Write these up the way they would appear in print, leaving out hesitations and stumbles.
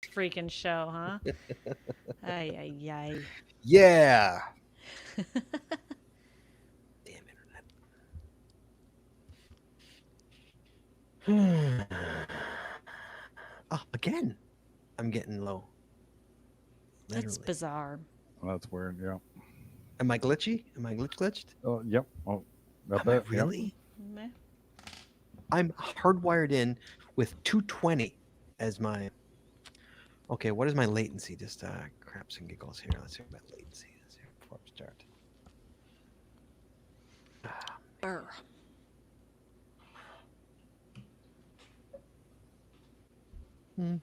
freaking show, huh? Ay, ay, ay. Yeah. Damn internet. Oh, again. I'm getting low. That's Literally. bizarre. That's weird. Yeah. Am I glitchy? Am I glitched? Oh, yep. Oh, a Am I bit. Yep. really? Meh. I'm hardwired in with 220 as my. Okay, what is my latency? Just craps and giggles here. Let's see what my latency is here before we start. Ah, Burr. man.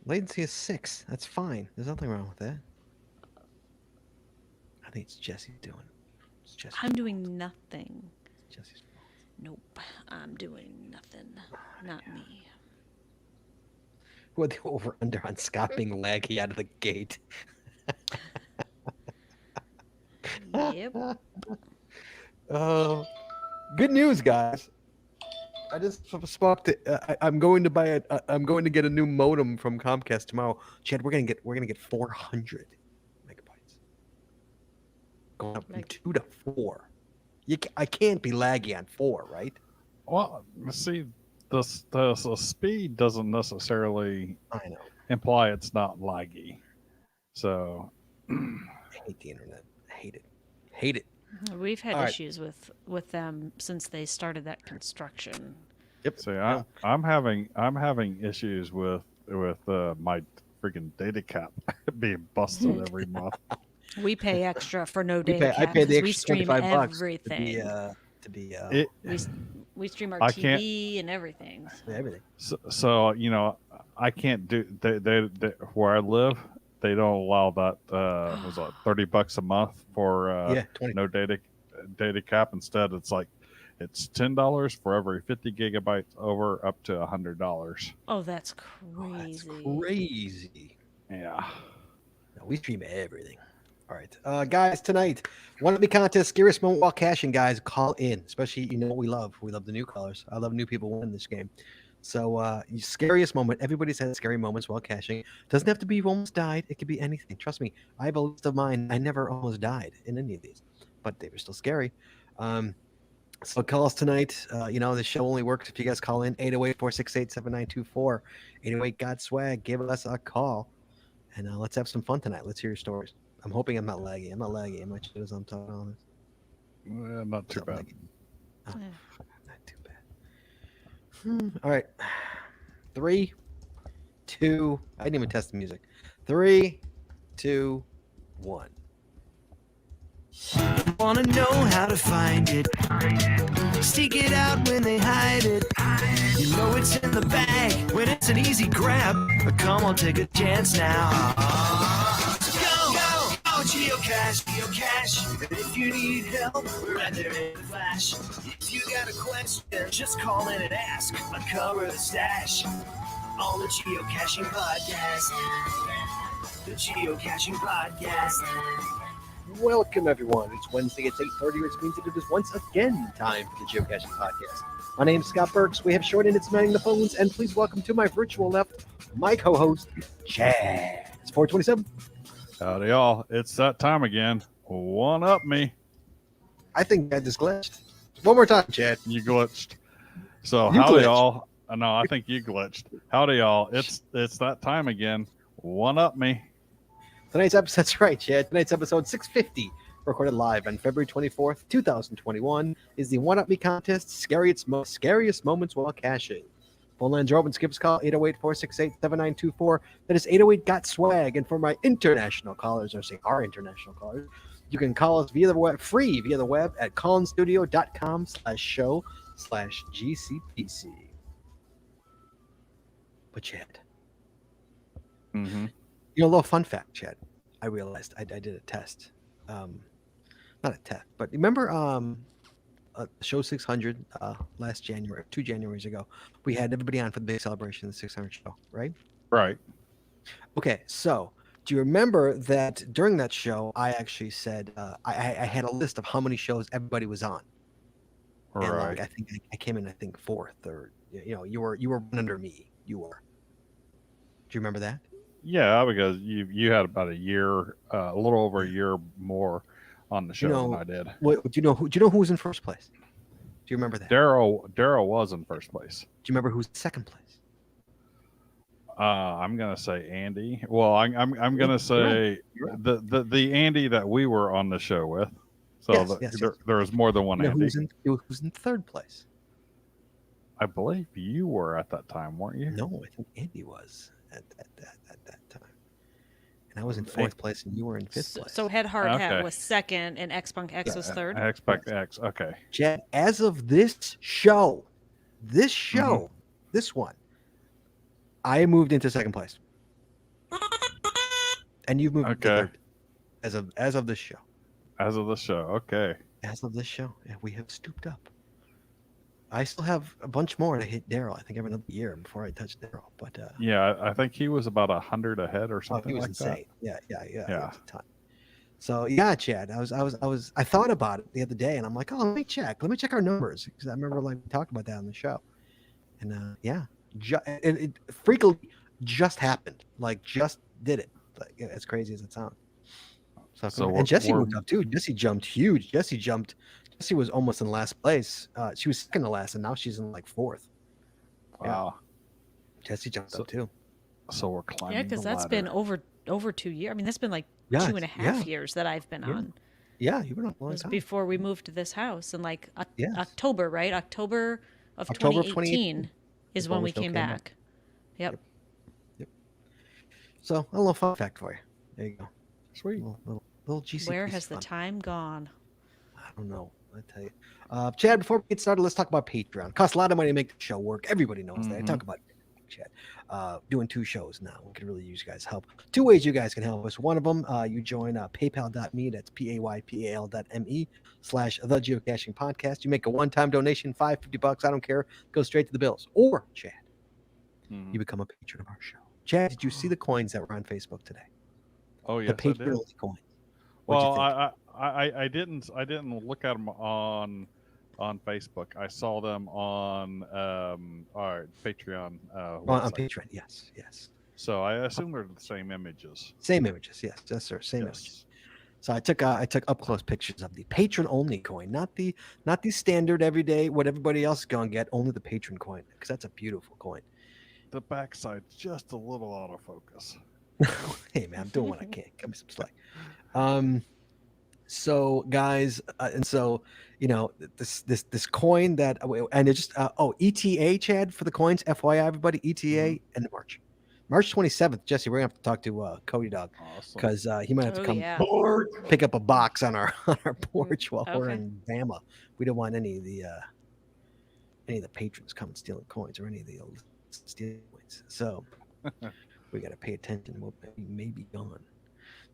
Latency is 6. That's fine. There's nothing wrong with that. I think it's Jesse's doing. It's Jesse's I'm fault. doing nothing. It's Jesse's fault. Nope. I'm doing nothing. Not Yeah. me. What the over under on Scott being laggy out of the gate? Yep. Oh, good news, guys! I just spoke to. I'm going to buy a. I'm going to get a new modem from Comcast tomorrow. Chad, we're gonna get 400 megabytes, going up from Like, 2 to 4. I can't be laggy on 4, right? Well, see, the speed doesn't necessarily I know. imply it's not laggy. So, I hate the internet. I hate it. Hate it. we've had All right. issues with them since they started that construction. Yep. see, Yeah. I'm having issues with my freaking data cap being busted every month. We pay extra for no We data pay. I cap pay the because we extra stream 25 bucks everything. to be It We s- we stream our I can't. TV and everything. everything. So I can't do they where I live. They don't allow that. Was it $30 a month for Yeah, 20. no data cap? Instead, it's $10 for every 50 gigabytes over up to $100. Oh, that's Oh, that's crazy. crazy. Yeah. No, we stream everything. All right, guys. Tonight, one of the contest, scariest moment while caching. Guys, call in. Especially, you know what we love. We love the new callers. I love new people winning this game. So, scariest moment. Everybody's had scary moments while caching. Doesn't have to be you've almost died. It could be anything. Trust me. I have a list of mine. I never almost died in any of these, but they were still scary. Um, so call us tonight. The show only works if you guys call in 808-468-7924. 808 got swag. Give us a call. And let's have some fun tonight. Let's hear your stories. I'm hoping I'm not laggy. I'm not laggy. Am I shit as I'm talking all this? Not What's too up, bad. laggy? Oh, Eh. not too bad. All right. 3, 2. I didn't even test the music. 3, 2, 1. Wanna know how to find it? Seek it out when they hide it. You know it's in the bag when it's an easy grab. But come on, take a chance now. Go, geocache, geocache. And if you need help, we're right there in a flash. If you got a question, just call in and ask. Uncover the stash on the Geocaching Podcast. The Geocaching Podcast. Welcome, everyone. It's Wednesday. It's 8:30, which means that it is once again time for the Geocaching Podcast. My name's Scott Burks. We have short ended manning the phones, and please welcome to my virtual left, my co-host, Chad. It's 427. Howdy, y'all. It's that time again. One up me. I think I just glitched. One more time, Chad. You glitched. So You howdy, glitched. y'all. No, I think you glitched. Howdy, y'all. It's that time again. One up me. Tonight's episode, that's right, Chad. Tonight's episode 650, recorded live on February 24th, 2021, is the One Up Me contest, scariest moments while caching. Phone lines are open. Skip us call 808-468-7924. That is 808 got swag. And for my international callers, or say our international callers, you can call us via the web, free via the web at callinstudio.com/show/GCPC. But Chad, Mm-hmm. a little fun fact, Chad. I realized I did a test. Not a test, but remember show 600 last January, 2 Januaries ago. We had everybody on for the big celebration of the 600 show, right? Right. Okay, so Do you remember that during that show, I actually said I had a list of how many shows everybody was on, and Right. like I think I came in fourth, or you were one under me. You were. Do you remember that? Yeah, because you had about a year, a little over a year more on the Do you show than know I did. what? Do you know who was in first place? Do you remember that? Daryl was in first place. Do you remember who's in second place? I'm gonna say Andy. Well, I'm gonna say You're right. the Andy that we were on the show with. So Yes, yes, yes. there was more than one You know Andy. who's in third place? I believe you were at that time, weren't you? No, I think Andy was at that time, and I was in fourth place, and you were in fifth place. So Head Hard Hat Okay. was second, and X-Punk X was third. I expect X. Okay. Chad, as of this show, this one, I moved into second place, and you've moved into Okay. third. As of this show, As of the show, okay. as of this show, yeah, we have stooped up. I still have a bunch more to hit Daryl. I think every another year before I touch Daryl. But Yeah, I think he was about 100 ahead or oh, something he was like insane. Yeah. Yeah. It was a ton. So yeah, Chad, I thought about it the other day, and I'm like, oh, let me check our numbers, because I remember like we talked about that on the show, and yeah, it freakily just happened, like just did it, like as crazy as it sounds. So and Jesse moved up too. Jesse jumped huge. Jesse was almost in last place. She was second to last, and now she's in like fourth. Wow. Jesse jumped up too. So we're climbing. Yeah, because that's been over 2 years. I mean, that's been like Yeah, 2.5 years that I've been on. Yeah, you've been on a It long was time. before we moved to this house, and like Yes. October, right? October of October of 2018 is when we still came came back. back. Yep. So a little fun fact for you. There you go. Sweet. Little GCPC Where has the fun. time gone? I don't know. I tell you, Chad. Before we get started, let's talk about Patreon. It costs a lot of money to make the show work. Everybody knows that. I talk about it, Chad. Doing 2 shows now. We could really use you guys' help. 2 ways you guys can help us. One of them, you join PayPal.me. That's PayPal.me /The Geocaching Podcast. You make a one-time donation, $5.50. I don't care. Goes straight to the bills. Or Chad, you become a patron of our show. Chad, did you see the coins that were on Facebook today? Oh yes, The I did. patron only coins. Well, I didn't look at them on Facebook. I saw them on our Patreon On website. Patreon, yes. So I assume they're the same images. Same images, yes, sir. Same images. So I took up close pictures of the patron only coin, not the standard everyday what everybody else is gonna get, only the patron coin, because that's a beautiful coin. The backside's just a little autofocus. Hey man, I'm doing what I can. Give me some slack. So guys, and so this coin that, and it just ETA, Chad, for the coins. FYI, everybody, ETA end of March 27th. Jesse, we're gonna have to talk to Cody Dog, Awesome. because he might have to come Yeah. pick up a box on our porch while we're Okay. in Bama. We don't want any of the patrons coming stealing coins, or any of the stealing coins. So we got to pay attention. We'll maybe gone.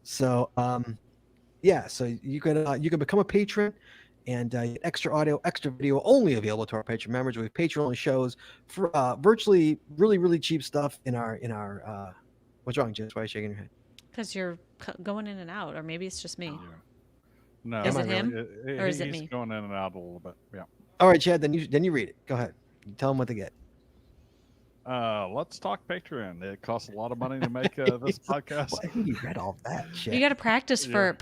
So yeah, so you can become a patron, and get extra audio, extra video, only available to our patron members. We have patron only shows for virtually really cheap stuff in our what's wrong, Jess? Why are you shaking your head? Because you're going in and out, or maybe it's just me. Yeah. No, Is it Am I him, or is it he's me? going in and out a little bit. Yeah. All right, Chad, then you read it. Go ahead. You tell them what they get. Let's talk Patreon. It costs a lot of money to make this podcast. Why you read all that, Chad? You got to practice for You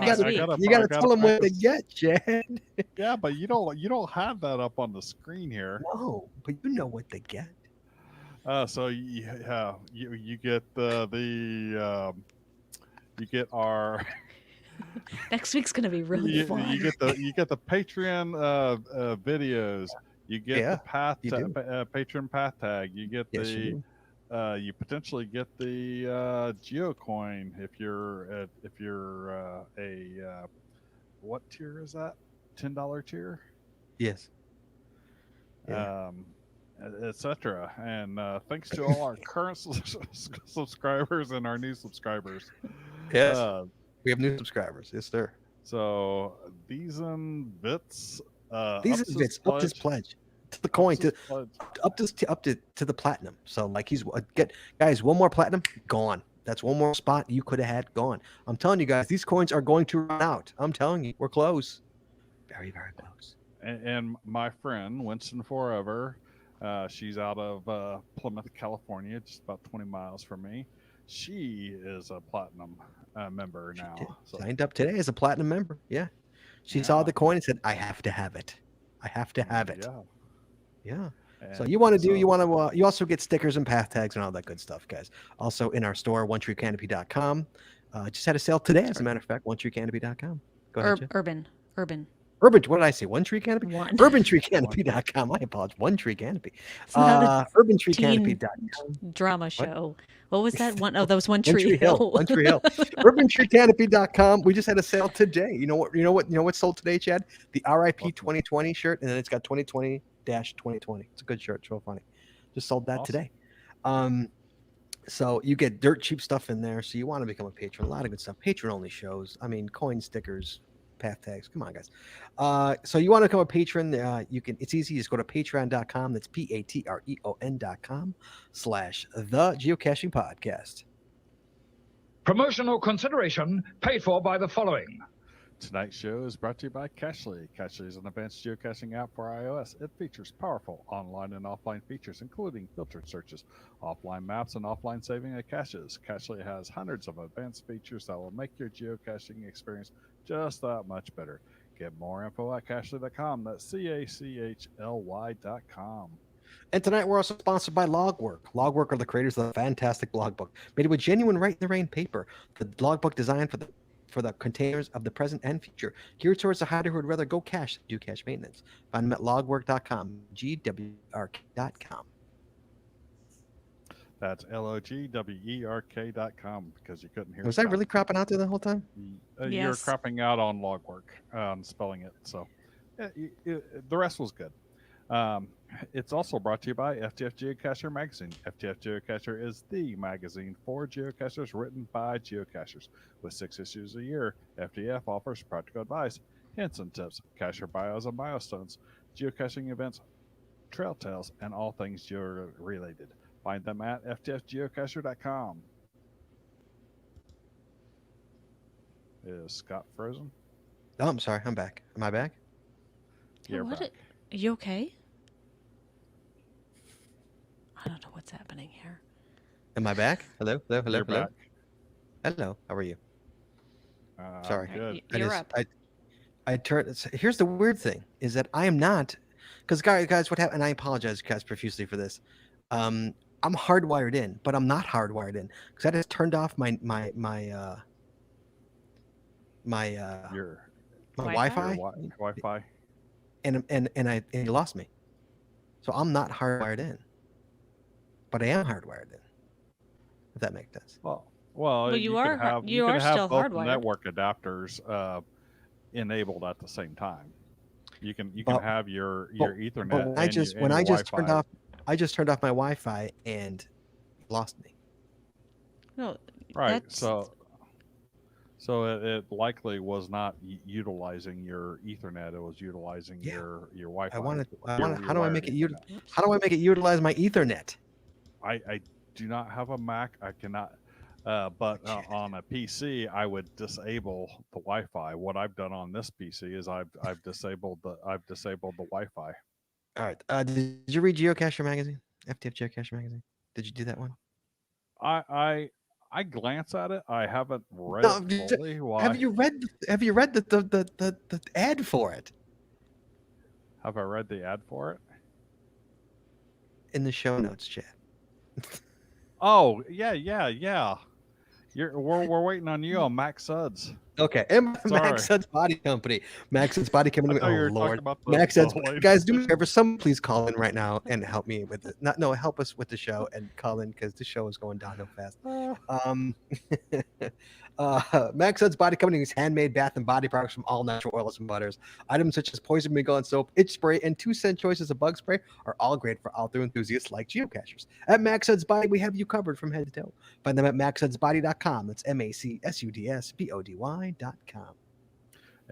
next gotta- week. You got to tell them what they practice. get, Chad. Yeah, but you don't have that up on the screen here. No, but you know what they get. So you get you get our Next week's gonna be really fun. you get the Patreon videos. You get Yeah, the path you do. patron path tag. You get Yes, you you potentially get the geocoin if you're a what tier is that? $10 tier. Yes. Yeah. Etc. And thanks to all our current subscribers and our new subscribers. Yes. We have new subscribers. Yes, sir. So these and bits. These are bits up this pledge to the coin to up to the platinum. So like he's guys, one more platinum gone. That's one more spot you could have had gone. I'm telling you guys, these coins are going to run out. I'm telling you, we're close. Very, very close. And my friend Winston Forever, she's out of Plymouth, California, just about 20 miles from me. She is a platinum member She now. did. So Signed up today as a platinum member. Yeah. She saw yeah, the coin and said, I have to have it. I have to have it. yeah. Yeah. So And you want to do, so you want to, you also get stickers and path tags and all that good stuff, guys. Also in our store, onetreecanopy.com. Just had a sale today, as a matter of fact, onetreecanopy.com. Go ahead, Jeff. Urban. Urban, what did I say? One Tree Canopy? One. UrbanTreeCanopy.com. I apologize. One Tree Canopy. It's not a teen UrbanTreeCanopy.com. drama show. What was that one? Oh, that was One One Tree Tree Hill. Hill. One Tree Hill. UrbanTreeCanopy.com. We just had a sale today. You know what sold today, Chad? The RIP 2020 shirt, and then it's got 2020-2020. It's a good shirt. So funny. Just sold that Awesome. today. So you get dirt cheap stuff in there. So you want to become a patron. A lot of good stuff. Patron only shows. I mean, coin stickers, path tags. Come on, guys. So you want to become a patron? You can. It's easy. Just go to patreon.com. That's patreon.com/the geocaching podcast. Promotional consideration paid for by the following. Tonight's show is brought to you by Cachely. Cachely is an advanced geocaching app for iOS. It features powerful online and offline features, including filtered searches, offline maps, and offline saving of caches. Cachely has hundreds of advanced features that will make your geocaching experience just that much better. Get more info at cachely.com. That's CACHLY.com. And tonight we're also sponsored by Logwork. Logwork are the creators of the fantastic logbook, made with genuine write-in-the-rain paper. The logbook designed for the containers of the present and future, geared towards the hider who would rather go cache than do cache maintenance. Find them at logwork.com, GWRK.com. That's LOGWERK.com, because you couldn't hear. Was I really cropping out there the whole time? You're Yes. cropping out on Logwork, spelling it. So the rest was good. It's also brought to you by FTF Geocacher Magazine. FTF Geocacher is the magazine for geocachers written by geocachers. With 6 issues a year, FTF offers practical advice, hints and tips, cacher bios and milestones, geocaching events, trail tales, and all things geo-related. Find them at ftfgeocacher.com. Is Scott frozen? Oh, I'm sorry. I'm back. Am I back? You're What? back. Are you okay? I don't know what's happening here. Am I back? Hello? Hello? Hello? You're Hello? back. Hello. How are you? Sorry. Good. You're up. I turned. Here's the weird thing: is that I am not, because guys, what happened? And I apologize, guys, profusely for this. I'm hardwired in, but I'm not hardwired in because I just turned off my Your Wi-Fi, Wi-Fi. and you lost me. So I'm not hardwired in, but I am hardwired in. If that makes sense. Well, you could are have, you could are have still both hardwired. network adapters enabled at the same time. You can But- have your but Ethernet. when I and just your, when and I your just turned Wi-Fi. off, I just turned off my Wi-Fi and lost me. No, Right. that's- So it likely was not utilizing your Ethernet. It was utilizing Yeah. your Wi-Fi. How do I make it Ethernet. how do I make it utilize my Ethernet? I do not have a Mac. I cannot. But on a PC, I would disable the Wi-Fi. What I've done on this PC is I've disabled the Wi-Fi. All right. Did you read Geocacher magazine? FTF Geocacher magazine? Did you do that one? I glance at it. I haven't read No, it fully. Why? Have you read the ad for it Have I read the ad for it? in the show notes, Chad? Oh yeah. We're waiting on you on Max Suds. Okay, and Sorry. Max Suds Body Company. Max Suds Body Company. I thought you Oh were talking Lord, about the Max Suds. latest- Guys, do me a favor. Someone please call in right now and help me with it. No, help us with the show and call in because the show is going downhill fast. Max Suds Body Company is handmade bath and body products from all natural oils and butters. Items such as poison mignon soap, itch spray, and 2-cent choices of bug spray are all great for outdoor enthusiasts like geocachers. At Max Suds Body, we have you covered from head to toe. Find them at maxsudsbody.com. That's MACSUDSBODY.com.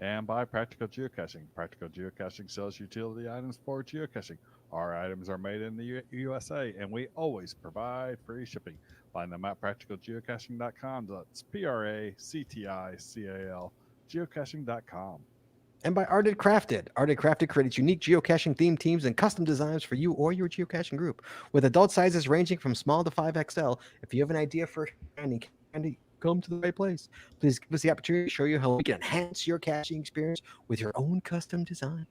And by Practical Geocaching. Practical Geocaching sells utility items for geocaching. Our items are made in the USA, and we always provide free shipping. Find them at practicalgeocaching.com. That's PRACTICAL geocaching.com. And by Arted Crafted. Arted Crafted creates unique geocaching themed teams and custom designs for you or your geocaching group. With adult sizes ranging from small to 5XL, if you have an idea for candy, come to the right place. Please give us the opportunity to show you how we can enhance your caching experience with your own custom design.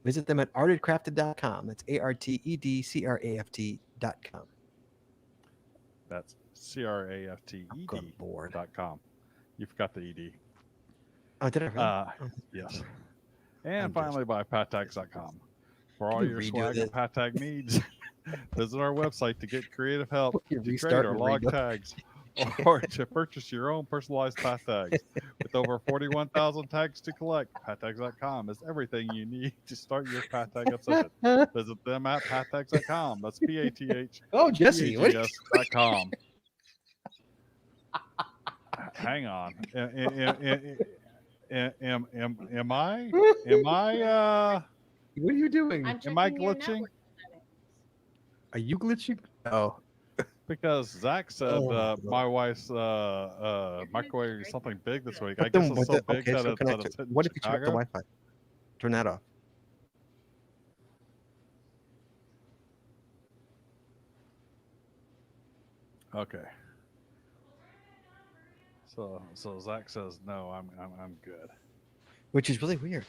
Visit them at artedcrafted.com. That's ARTEDCRAFT.com. That's bored. CRAFTED.com. You forgot the ED. Oh, did I really? Yes. And I'm finally by pattags.com. For all Can you your redo swag this? and pat tag needs, visit our website to get creative help You to create restart our and log redo. tags or to purchase your own personalized pat tags. With over 41,000 tags to collect, pattags.com is everything you need to start your pat tag obsession. Visit them at pattags.com. That's PATH. Oh, Jesse. What? PAGS.com. Hang on. Am I What are you doing? am I glitching? Are you glitching? Oh. Because Zach said Oh, my wife's microwave something big this week. I But guess then it's what so the- big okay, that so it's connect it. hitting What if you turn off the Chicago. Wi-Fi? Turn that off. Okay. So Zach says no. I'm good. Which is really weird.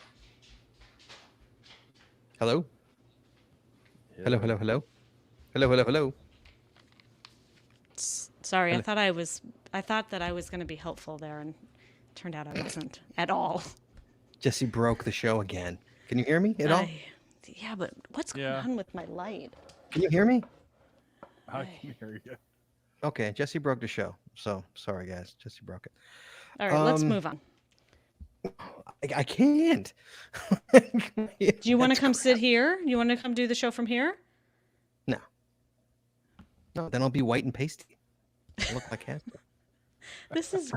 Hello? Hello, hello, hello? Hello, hello, hello? Sorry, Hello. I thought that I was going to be helpful there, and turned out I wasn't at all. Jesse broke the show again. Can you hear me at all? Yeah, but what's going Yeah. on with my light? Can you hear me? I can hear you. Okay, Jesse broke the show. So, sorry, guys. Jesse broke it. All right, let's Um, move on. I can't. Do you want to come sit here? You want to come do the show from here? No, then I'll be white and pasty. I look like Casper. This is.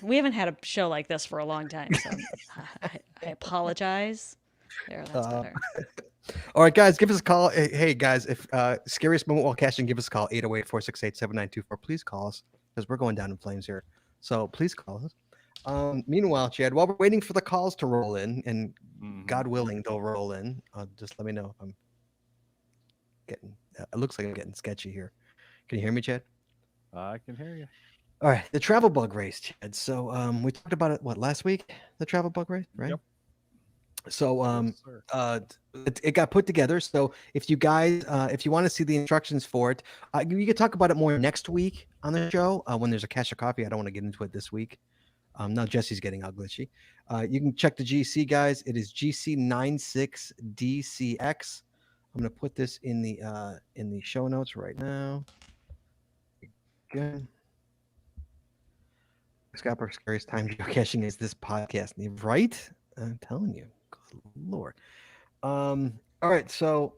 We haven't had a show like this for a long time, so I apologize. There, that's better. All right, guys, give us a call. Hey, guys, if Scariest Moment While Caching, give us a call, 808-468-7924. Please call us, because we're going down in flames here. So please call us. Meanwhile, Chad, while we're waiting for the calls to roll in, and God willing, they'll roll in, just let me know if I'm getting, it looks like I'm getting sketchy here. Can you hear me, Chad? I can hear you. All right, the travel bug race, Chad. So we talked about it, last week? The travel bug race, right? Yep. So Yes, sir. it got put together. So if you guys, if you want to see the instructions for it, we can talk about it more next week on the show when there's a cache of coffee. I don't want to get into it this week. Now Jesse's getting all glitchy. You can check the GC, guys. It is GC96DCX. I'm going to put this in the show notes right now. Good. Scott Scariest time geocaching is this podcast name, right? I'm telling you. Good Lord. All right, so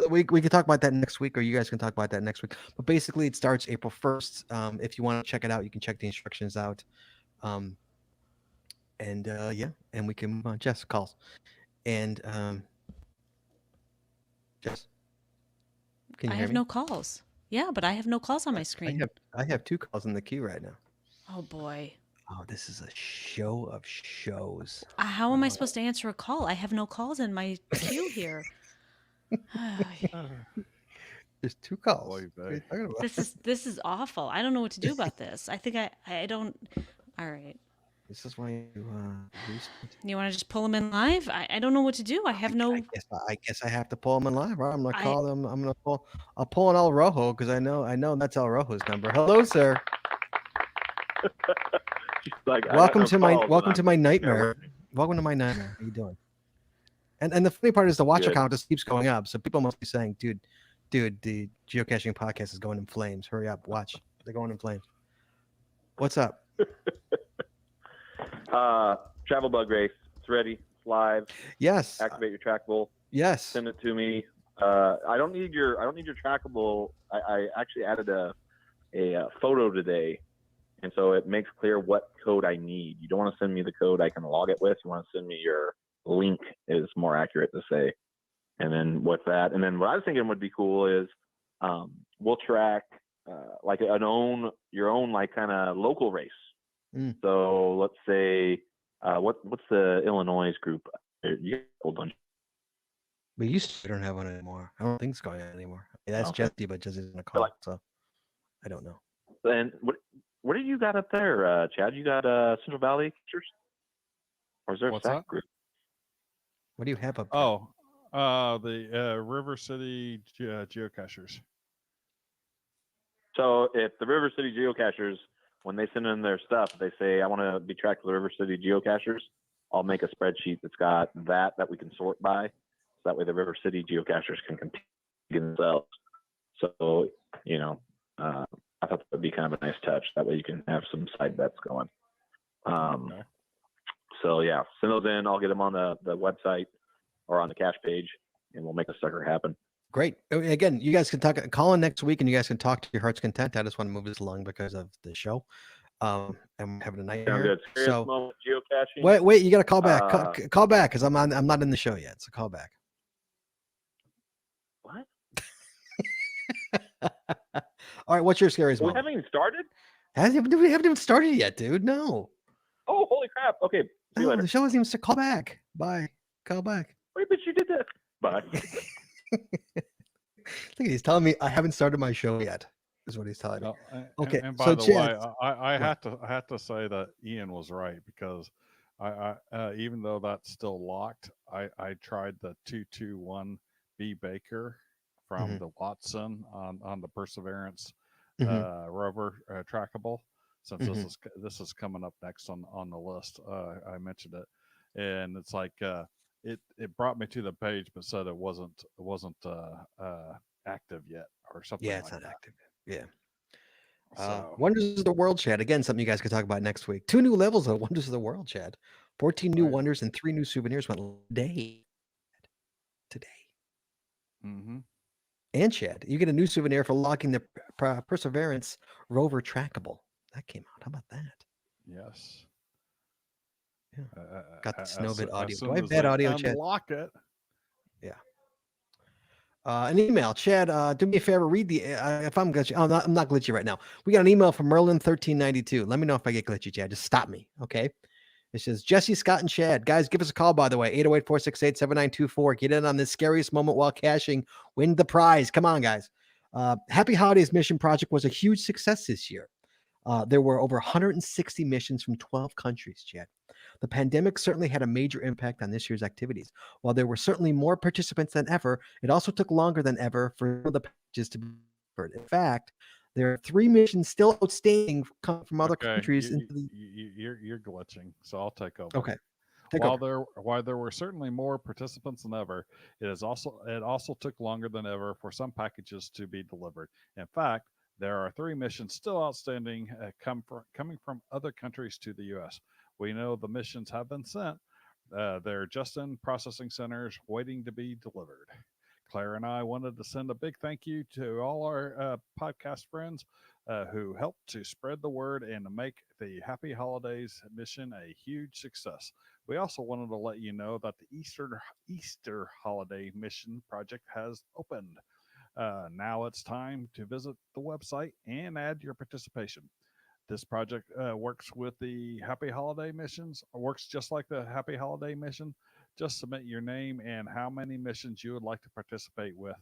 we can talk about that next week, or you guys can talk about that next week. But basically, it starts April 1st. If you want to check it out, you can check the instructions out. And we can move on. Jess calls, and Jess, can you I hear have me? no calls. Yeah, but I have no calls on my screen. I have 2 calls in the queue right now. Oh boy. Oh, this is a show of shows. How am I supposed to answer a call? I have no calls in my queue here. There's 2 calls. Boy, What are you talking about? This is awful. I don't know what to do about this. I think I don't. All right. This is why you restart. You want to just pull them in live? I don't know what to do. I have no. I guess I have to pull them in live. Right? I'm gonna call them. I'll pull an El Rojo because I know that's El Rojo's number. Hello, sir. Welcome to my nightmare. Welcome to my nightmare. How you doing? And the funny part is the watch account just keeps going up. So people must be saying, dude, the geocaching podcast is going in flames. Hurry up, watch. They're going in flames. What's up? Travel bug race. It's ready. It's live. Yes. Activate your trackable. Yes. Send it to me. I don't need your trackable. I actually added a photo today, and so it makes clear what code I need. You don't want to send me the code I can log it with. You want to send me your link, is more accurate to say. And then with that, and then what I was thinking would be cool is we'll track like your own like kind of local race. So let's say what's the Illinois group? Hold on. We don't have one anymore. I don't think it's going on anymore. That's Okay. Jesse, but Jesse's in a call, so I don't know. And what do you got up there, Chad? You got Central Valley Catchers? Or is there What's a that? SAC group? What do you have up there? Oh, the River City geocachers. So if the River City geocachers, when they send in their stuff, they say, I want to be tracked to the River City geocachers, I'll make a spreadsheet that's got that we can sort by. So that way the River City geocachers can compete themselves. So, I thought that would be kind of a nice touch. That way you can have some side bets going. Okay. So yeah, send those in. I'll get them on the website or on the cache page, and we'll make a sucker happen. Great. Again, you guys can call in next week, and you guys can talk to your heart's content. I just want to move this along because of the show. And we're having a night Sound here. good. Scariest moment geocaching. Wait, you got to call back. Call back because I'm not in the show yet. So call back. What? All right. What's your scariest moment? We haven't even started? We haven't even started yet, dude. No. Oh, holy crap. Okay. See you later. The show hasn't even started. Call back. Bye. Call back. Wait, but you did that. Bye. Look, he's telling me I haven't started my show yet. Is what he's telling me. Okay. And by So the Chad, way, I had to say that Ian was right, because I even though that's still locked, I tried the 221 B Baker from the Watson on the Perseverance rover trackable. Since this is coming up next on the list, I mentioned it, and it's like it brought me to the page, but said it wasn't active yet or something. yeah, it's like not that. active. Yeah. So, Wonders of the World, Chad. Again, something you guys could talk about next week. 2 new levels of Wonders of the World, Chad. 14 new wonders and 3 new souvenirs went today. mm-hmm. And Chad, you get a new souvenir for locking the Perseverance rover trackable. That came out. How about that? Yes. Yeah. Got the Snowbit as audio. soon Do I have as bad they audio, Chad? unlock it. Yeah. An email, Chad. Do me a favor. Read the. If I'm glitchy, I'm not glitchy right now. We got an email from Merlin1392. Let me know if I get glitchy, Chad. Just stop me, okay? It says Jesse, Scott, and Chad. Guys, give us a call. By the way, 808-468-7924. Get in on this scariest moment while caching. Win the prize. Come on, guys. Happy Holidays Mission Project was a huge success this year. There were over 160 missions from 12 countries, Chad. The pandemic certainly had a major impact on this year's activities. While there were certainly more participants than ever, it also took longer than ever for the packages to be delivered. In fact, there are 3 missions still outstanding from other countries. You're glitching, so I'll take over. Okay. While there were certainly more participants than ever, it also took longer than ever for some packages to be delivered. In fact, there are 3 missions still outstanding coming from other countries to the U.S. We know the missions have been sent. They're just in processing centers waiting to be delivered. Claire and I wanted to send a big thank you to all our podcast friends who helped to spread the word and to make the Happy Holidays mission a huge success. We also wanted to let you know that the Easter Holiday Mission Project has opened. Now it's time to visit the website and add your participation. This project works with the Happy Holiday missions, works just like the Happy Holiday mission. Just submit your name and how many missions you would like to participate with.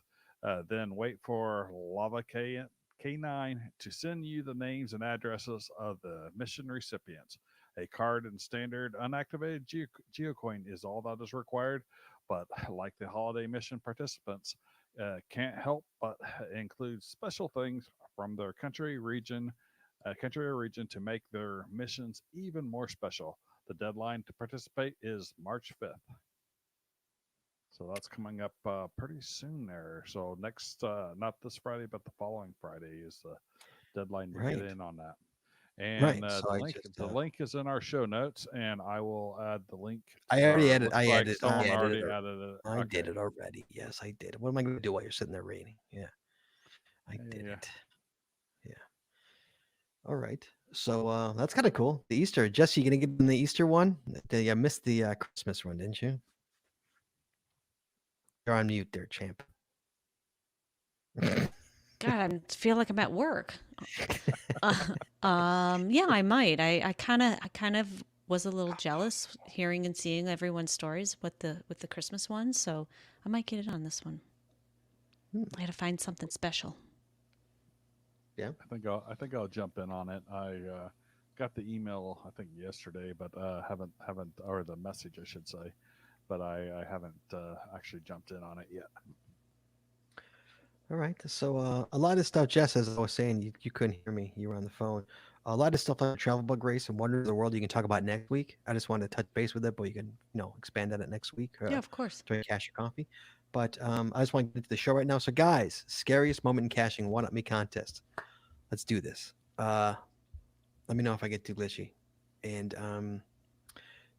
Then wait for Lava K9 to send you the names and addresses of the mission recipients. A card and standard unactivated geocoin is all that is required. But like the holiday mission participants, can't help but include special things from their country or region to make their missions even more special. The deadline to participate is March 5th. So that's coming up pretty soon there. So next, not this Friday, but the following Friday is the deadline to get in on that. And the link is in our show notes, and I will add the link. I already added. I did it. I did it already. Yes, I did. What am I going to do while you're sitting there reading? Yeah, I did it. Yeah. All right. So that's kind of cool. The Easter. Jesse, you going to get in the Easter one? You missed the Christmas one, didn't you? You're on mute there, champ. God, I feel like I'm at work. Yeah, I might. I kind of was a little jealous hearing and seeing everyone's stories with the Christmas ones, so I might get it on this one. I got to find something special. Yeah. I think I'll jump in on it. I got the email I think yesterday, but haven't or the message I should say, but I haven't actually jumped in on it yet. All right. So a lot of stuff, Jess, as I was saying, you couldn't hear me. You were on the phone. A lot of stuff like Travel Bug Race and Wonders of the World you can talk about next week. I just wanted to touch base with it, but you can, expand on it next week Yeah, of course. during Cash Your Coffee. But I just want to get into the show right now. So, guys, scariest moment in caching, one up me contest. Let's do this. Let me know if I get too glitchy. And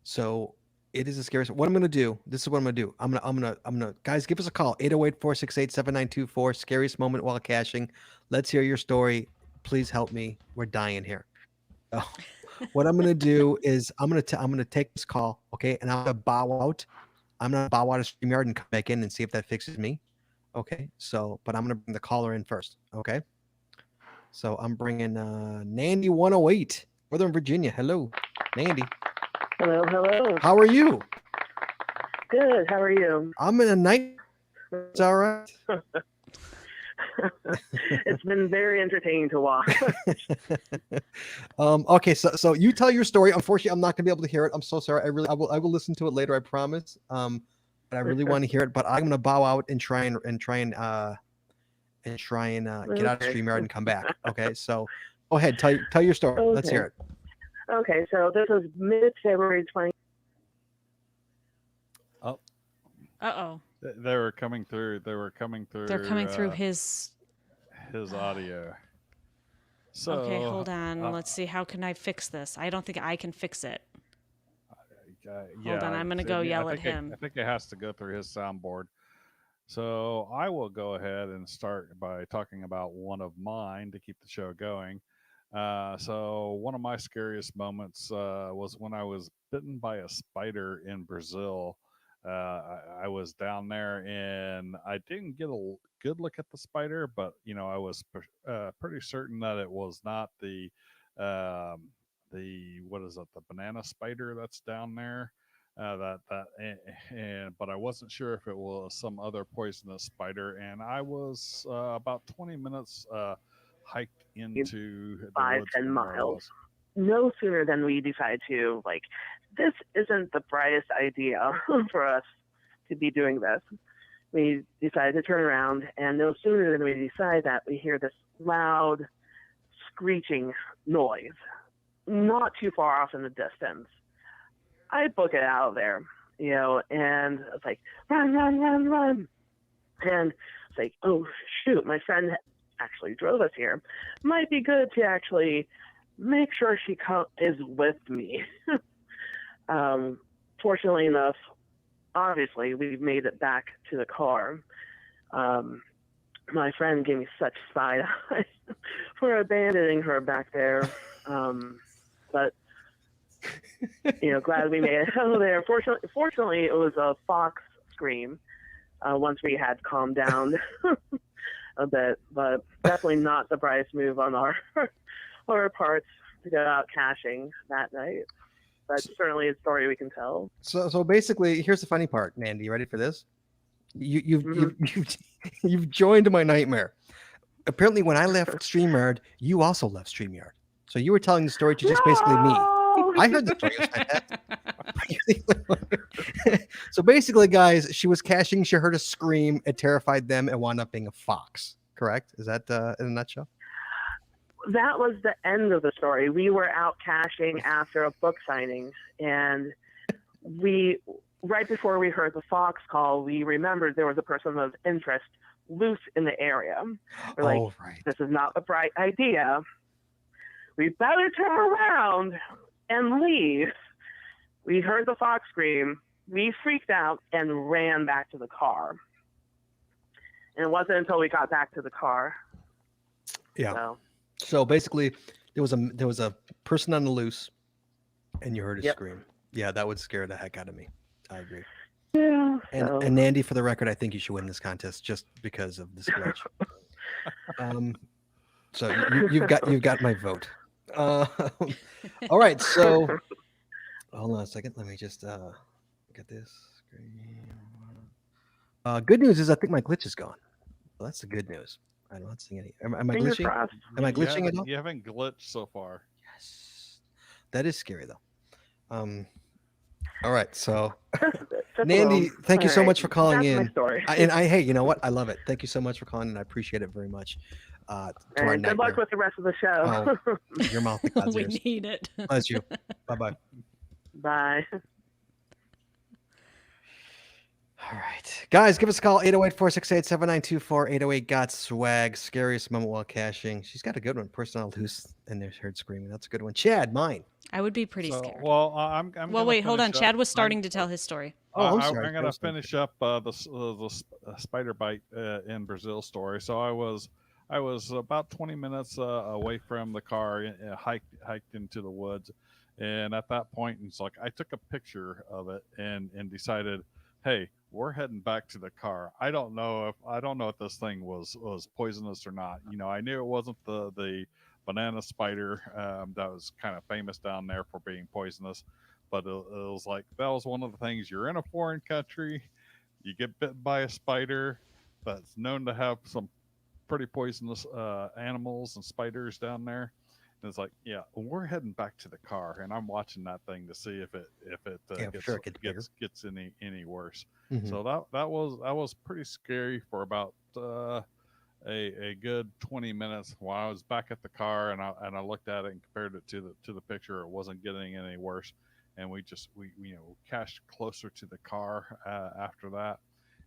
so it is the scariest. What I'm gonna do, this is what I'm gonna do. I'm gonna guys, give us a call, 808-468-7924, scariest moment while caching. Let's hear your story. Please help me. We're dying here. So what I'm gonna do is I'm gonna take this call, okay, and I'm gonna bow out. I'm gonna bow out of StreamYard and come back in and see if that fixes me. Okay, so but I'm gonna bring the caller in first. Okay. So I'm bringing Nandy 108, Northern Virginia. Hello, Nandy. Hello, hello. How are you? Good. How are you? I'm in a night. It's all right. It's been very entertaining to watch. Okay, so you tell your story. Unfortunately, I'm not gonna be able to hear it. I'm so sorry. I will listen to it later. I promise. But I really want to hear it. But I'm gonna bow out and try and get out of StreamYard and come back. Okay, so go ahead. Tell your story. Okay. Let's hear it. Okay, so this was mid-February 20. Oh, Uh-oh. they were coming through. They were coming through. They're coming through his audio. So Okay, hold on. Let's see. How can I fix this? I don't think I can fix it. Hold on. I'm going to go yell at him. I think it has to go through his soundboard. So I will go ahead and start by talking about one of mine to keep the show going. So one of my scariest moments was when I was bitten by a spider in Brazil. I was down there and I didn't get a good look at the spider, but I was pretty certain that it was not the what is it, the banana spider that's down there. But I wasn't sure if it was some other poisonous spider, and I was about 20 minutes hiked into the 5-10 woods from where I miles. was. No sooner than we decided to, this isn't the brightest idea for us to be doing this. We decided to turn around, and no sooner than we decide that, we hear this loud, screeching noise, not too far off in the distance. I book it out of there, and it's like, run, run, run, run. And it's like, oh, shoot, my friend actually drove us here. Might be good to actually make sure she is with me. Fortunately enough, obviously, we made it back to the car. My friend gave me such side eye for abandoning her back there. But glad we made it out of there. Fortunately, it was a fox scream once we had calmed down a bit, but definitely not the brightest move on our parts to go out caching that night. But certainly a story we can tell. So basically, here's the funny part, Nandy. You ready for this? You've joined my nightmare. Apparently, when I left StreamYard, you also left StreamYard. So you were telling the story to just basically me. I heard the story. It was fantastic. So basically, guys, she was caching. She heard a scream. It terrified them and wound up being a fox. Correct? Is that in a nutshell? That was the end of the story. We were out caching after a book signing, and right before we heard the fox call, we remembered there was a person of interest loose in the area. We're like, right. This is not a bright idea. We better turn around and leave. We heard the fox scream. We freaked out and ran back to the car. And it wasn't until we got back to the car. Yeah. So basically, there was a person on the loose, and you heard a scream. Yeah, that would scare the heck out of me. I agree. Yeah. And Nandy, for the record, I think you should win this contest just because of this glitch. So you've got my vote. Uh, all right. So hold on a second. Let me just get this. Good news is I think my glitch is gone. Well, that's the good news. I'm not seeing any. Am I Fingers glitching? crossed. Am I You glitching at haven't all? you haven't glitched so far. Yes. That is scary though. All right. So Just Nandy, alone. thank you All so right. much for calling That's my in. story. Hey, you know what? I love it. Thank you so much for calling, and I appreciate it very much. To our And good luck nightmare. with the rest of the show. Oh, your mouth to God's We ears. need it. Bless you. Bye bye. Bye. All right. Guys, give us a call 808 468 7924 808 got swag. Scariest moment while cashing. She's got a good one. Person loose and they're heard screaming. That's a good one. Chad, mine. I would be pretty So, scared. well, I'm Well, gonna wait, hold on. finish up. Chad was starting to tell his story. Oh, I'm sorry. I'm gonna finish up the spider bite in Brazil story. So I was about 20 minutes away from the car, hiked into the woods, and at that point, it's like I took a picture of it and decided, hey, we're heading back to the car. I don't know if this thing was poisonous or not. You know, I knew it wasn't the banana spider that was kind of famous down there for being poisonous, but it was like that was one of the things. You're in a foreign country, you get bitten by a spider that's known to have some pretty poisonous animals and spiders down there. And it's like, yeah, we're heading back to the car, and I'm watching that thing to see if it gets any worse. Mhm. So that was pretty scary for about a good 20 minutes while I was back at the car, and I looked at it and compared it to the picture. It wasn't getting any worse, and we cached closer to the car after that,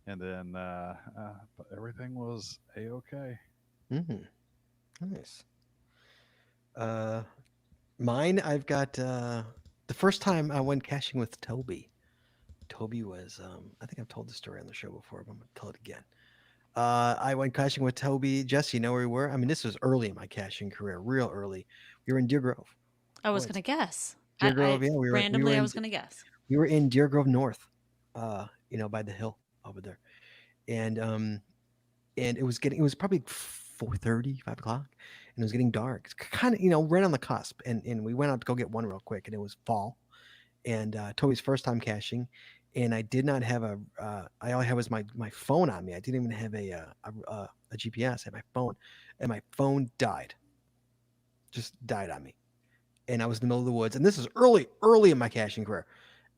and then but everything was a-okay. Nice. Mine, I've got the first time I went caching with Toby. Toby was, I think I've told the story on the show before, but I'm going to tell it again. I went caching with Toby. Jesse, you know where we were? I mean, this was early in my caching career, real early. We were in Deer Grove. I was Woods. going to guess. Deer Grove, yeah. Randomly, I was going to guess. We were in Deer Grove North, by the hill over there. And it was probably 4:30, 5 o'clock, and it was getting dark. It's kind of, right on the cusp. And we went out to go get one real quick, and it was fall. And Toby's first time caching, and I did not have I all I had was my phone on me. I didn't even have a GPS. I had my phone, and my phone died. Just died on me, and I was in the middle of the woods. And this is early in my caching career,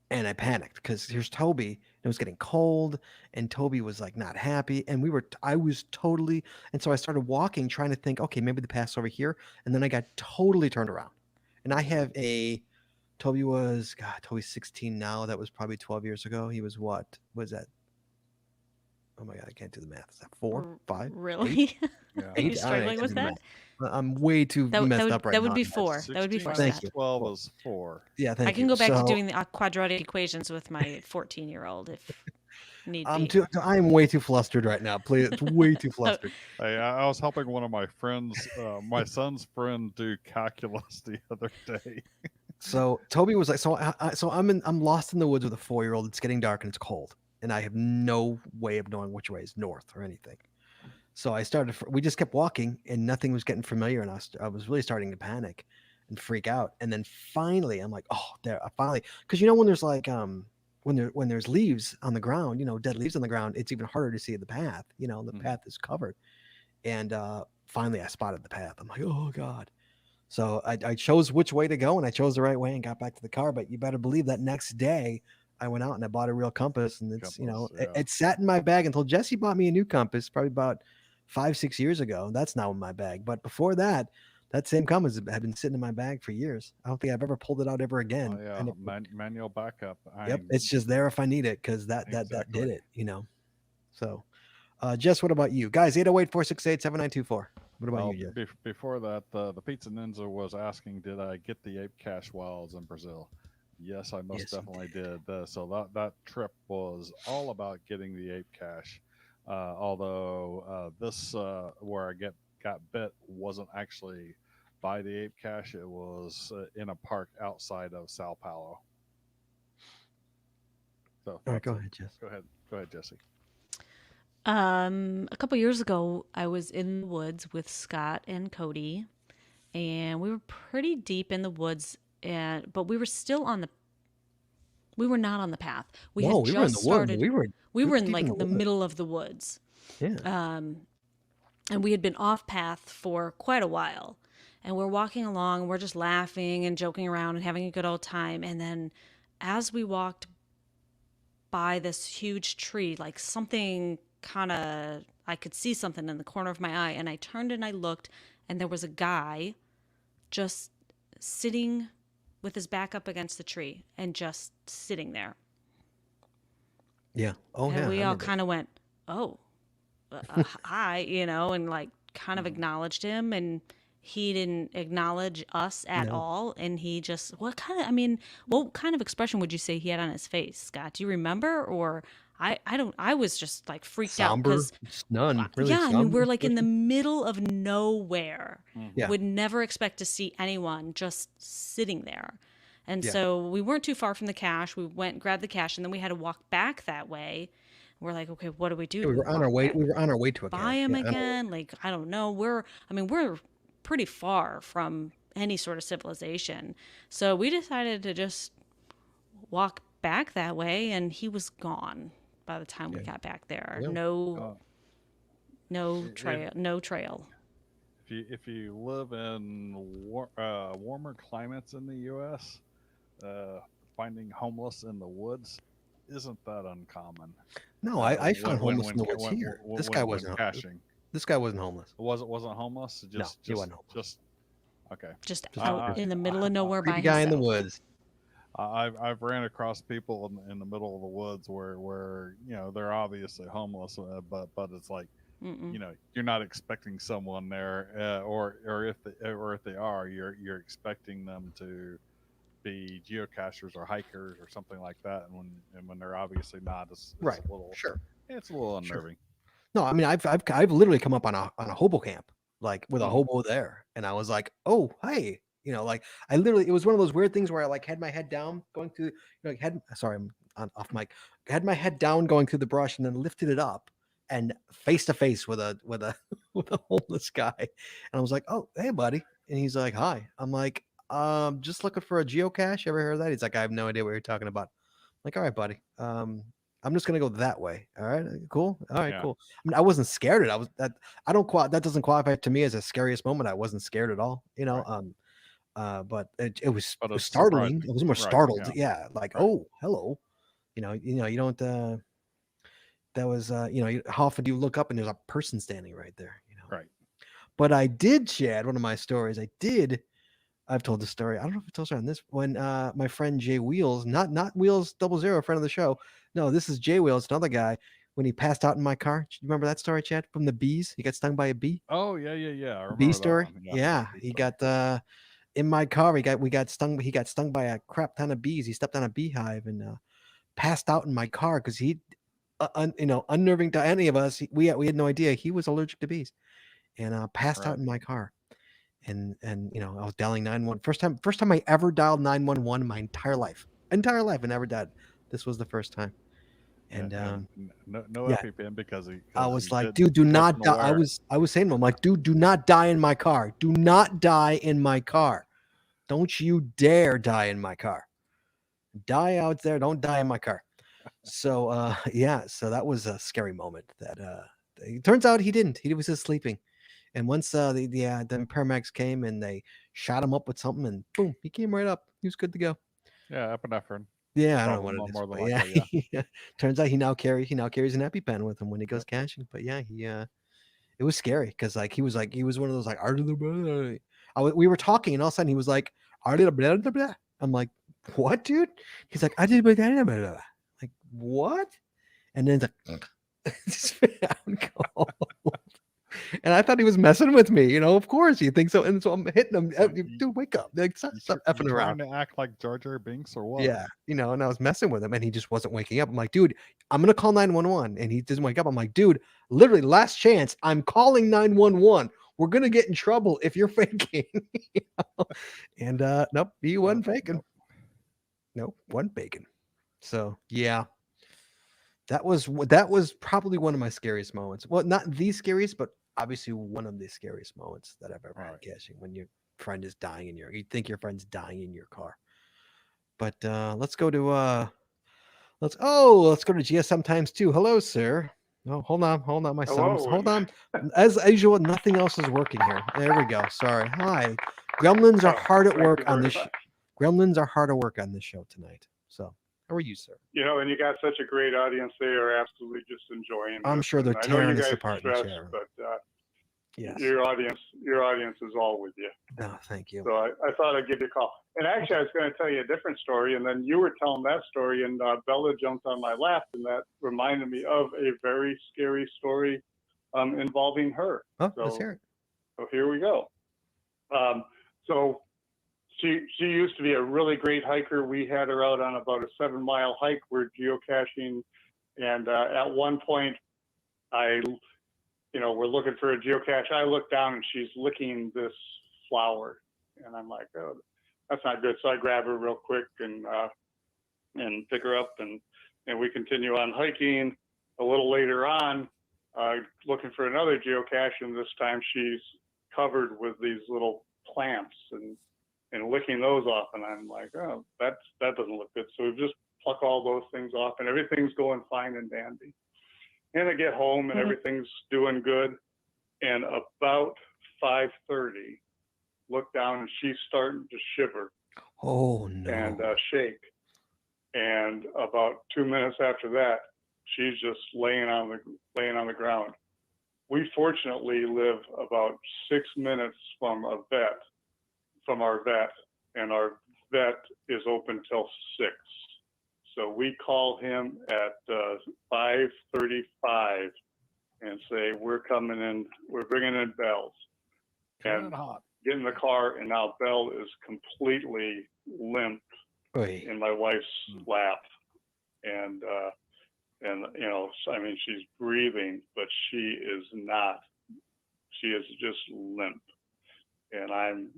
and I panicked because here's Toby. And it was getting cold, and Toby was like not happy, and I was totally. And so I started walking, trying to think, okay, maybe the path's over here, and then I got totally turned around, and I have a Toby's 16 now. That was probably 12 years ago. He was what? Was that? Oh my God, I can't do the math. Is that 4, 5? Really? Yeah. Are you 8? struggling with that? I'm way too messed up right now. That would be 4. That would be 4 Thank stats. you. 12 is 4. Yeah, thank you. I can go back to So, doing the quadratic equations with my 14-year-old if need be. I'm way too flustered right now. Please, it's way too flustered. I was helping one of my friends, my son's friend, do calculus the other day. So Toby was like, so I'm lost in the woods with a 4-year-old. It's getting dark and it's cold, and I have no way of knowing which way is north or anything. So we just kept walking, and nothing was getting familiar, and I was really starting to panic and freak out. And then finally, I'm like, oh, because when there's like when there's leaves on the ground, dead leaves on the ground, it's even harder to see the path. The path is covered, and finally I spotted the path. I'm like, oh God. So I chose which way to go, and I chose the right way and got back to the car. But you better believe that next day I went out and I bought a real compass, and it sat in my bag until Jesse bought me a new compass, probably about 5-6 years ago. That's now in my bag. But before that same compass had been sitting in my bag for years. I don't think I've ever pulled it out ever again. Oh, yeah, And manual backup. Yep, it's just there if I need it, because that did it. So, Jess, what about you guys? 808-468-7924. What about you, Jess? Before that, the Pizza Ninja was asking, did I get the ape cache while I was in Brazil? Yes, I most definitely did. So that trip was all about getting the ape cache. Although this where I got bit wasn't actually by the ape cache. It was in a park outside of Sao Paulo. So all right, go ahead, Jess. Go ahead, Jesse. A couple years ago, I was in the woods with Scott and Cody, and we were pretty deep in the woods, and but we were not on the path. We Whoa, had we were in just the woods. started. We were We were in deep in the like the woods. middle of the woods, Yeah. and we had been off path for quite a while. And we're walking along, we're just laughing and joking around and having a good old time. And then, as we walked by this huge tree, like something kind of, I could see something in the corner of my eye, and I turned and I looked, and there was a guy just sitting with his back up against the tree and just sitting there. Yeah. Oh And yeah. we I all remember. kind of went, oh, hi, and like kind of acknowledged him. And he didn't acknowledge us at No. all. And he just, what kind of expression would you say he had on his face, Scott? Do you remember? Or I was just like freaked out Somber. because, It's none. Really yeah, I mean, somber we're like in the expression. middle of nowhere. Yeah. Would never expect to see anyone just sitting there. And Yeah. so we weren't too far from the cache. We went, grabbed the cache, and then we had to walk back that way. We're like, okay, what do we do? Yeah, Do we we were on walk our way. back We were on our way to a by cache. him Yeah. On our way. again? Like, I don't know. We're pretty far from any sort of civilization. So we decided to just walk back that way, and he was gone by the time we Yeah. got back there. Yeah. No, no If, trail, no trail. if you live in warmer climates in the U.S., uh, finding homeless in the woods isn't that uncommon. No, I found homeless in the woods when, here. when, This guy when wasn't. caching. This guy wasn't homeless. Wasn't homeless. No, he wasn't homeless. Just okay. Just Just out in the middle of nowhere by creepy guy in the himself. woods. I've ran across people in the middle of the woods where they're obviously homeless, but it's like Mm-mm. you're not expecting someone there, or if they are, you're expecting them to be geocachers or hikers or something like that, and when they're obviously not, it's Right. a little Sure. it's a little Sure. unnerving. No, I mean I've literally come up on a hobo camp, like with a hobo there, and I was like, oh hey, like I literally, it was one of those weird things where I like had my head down going through, like had sorry, I'm off mic, had my head down going through the brush and then lifted it up and face to face with a with a homeless guy, and I was like, oh hey buddy, and he's like hi, I'm like just looking for a geocache. Ever heard of that? He's like, I have no idea what you're talking about. I'm like, all right buddy, I'm just gonna go that way. All right, cool. All right, Yeah. cool. I mean, I wasn't scared. I was that. I don't that doesn't qualify to me as a scariest moment. I wasn't scared at all. Right. But it was But it's startling. surprising. I was more Right, startled. yeah. Yeah, like Right. oh hello. You don't. That was how often do you look up and there's a person standing right there? Right. But I did, Chad. One of my stories. I've told the story. I don't know if I told her on this when my friend Jay Wheels, not Wheels 00, friend of the show. No, this is Jay Wheels, another guy. When he passed out in my car, do you remember that story, Chad? From the bees, he got stung by a bee. Oh yeah. I remember Bee that story. one. Yeah, bee he story. got in my car. We got stung. He got stung by a crap ton of bees. He stepped on a beehive and passed out in my car because he, unnerving to any of us. We had no idea he was allergic to bees, and passed out Right. in my car. And I was dialing 911. First time I ever dialed 911 in my entire life. I never died. This was the first time. And no yeah. EpiPen because I was he like, did- dude, do he not wasn't die. aware. I was saying to him, like, dude, do not die in my car. Do not die in my car. Don't you dare die in my car. Die out there. Don't die in my car. So yeah, so that was a scary moment. That it turns out he didn't. He was just sleeping. And once the paramedics came and they shot him up with something, and boom, he came right up. He was good to go. Yeah, epinephrine. Yeah, I don't know Probably what it is, more than but likely, yeah. Turns out he now carries an EpiPen with him when he goes caching. But yeah, it was scary because he was one of those like we were talking and all of a sudden he was like I'm like, what, dude? He's like, I did like what? And then it's like just cold. And I thought he was messing with me, of course you think so. And so I'm hitting him, dude, wake up. Like, stop effing around. Trying to act like Jar Jar Binks or what? Yeah, and I was messing with him and he just wasn't waking up. I'm like, dude, I'm gonna call 911, and he doesn't wake up. I'm like, dude, literally last chance. I'm calling 911. We're gonna get in trouble if you're faking. And nope, he wasn't faking. Nope, wasn't faking. So yeah, That was probably one of my scariest moments. Well, not the scariest, but obviously one of the scariest moments that I've ever had Right. caching. When your friend is dying in you think your friend's dying in your car. But let's go to let's go to GSM times two. Hello, sir. No, hold on, my sound. Hello. Hold on. As usual, nothing else is working here. There we go. Sorry. Hi. Gremlins are Oh, hard at thank work you on very this. much. Gremlins are hard at work on this show tonight. So, how are you, sir? And you got such a great audience. They are absolutely just enjoying I'm this. sure they're And I know you tearing us guys apart in the stress, chat room. but Yes. your audience is all with you. No, thank you. So I thought I'd give you a call. And actually, I was going to tell you a different story, and then you were telling that story, and Bella jumped on my lap, and that reminded me of a very scary story involving her. Oh, let's hear it. So here we go. So she used to be a really great hiker. We had her out on about a 7-mile hike. We're geocaching, and at one point, we're looking for a geocache. I look down and she's licking this flower, and I'm like, oh, that's not good. So I grab her real quick and pick her up, and we continue on hiking. A little later on, looking for another geocache, and this time she's covered with these little plants and licking those off, and I'm like, oh, that doesn't look good. So we just pluck all those things off, and everything's going fine and dandy. And I get home, and everything's doing good. And about 5:30, look down, and she's starting to shiver. Oh no. And shake. And about 2 minutes after that, she's just laying on the ground. We fortunately live about 6 minutes from our vet, and our vet is open till 6. So we call him at 5:35 and say, we're coming in, we're bringing in Bells. And get in the car, and now Belle is completely limp in my wife's lap. And she's breathing, but she is not. She is just limp. And I'm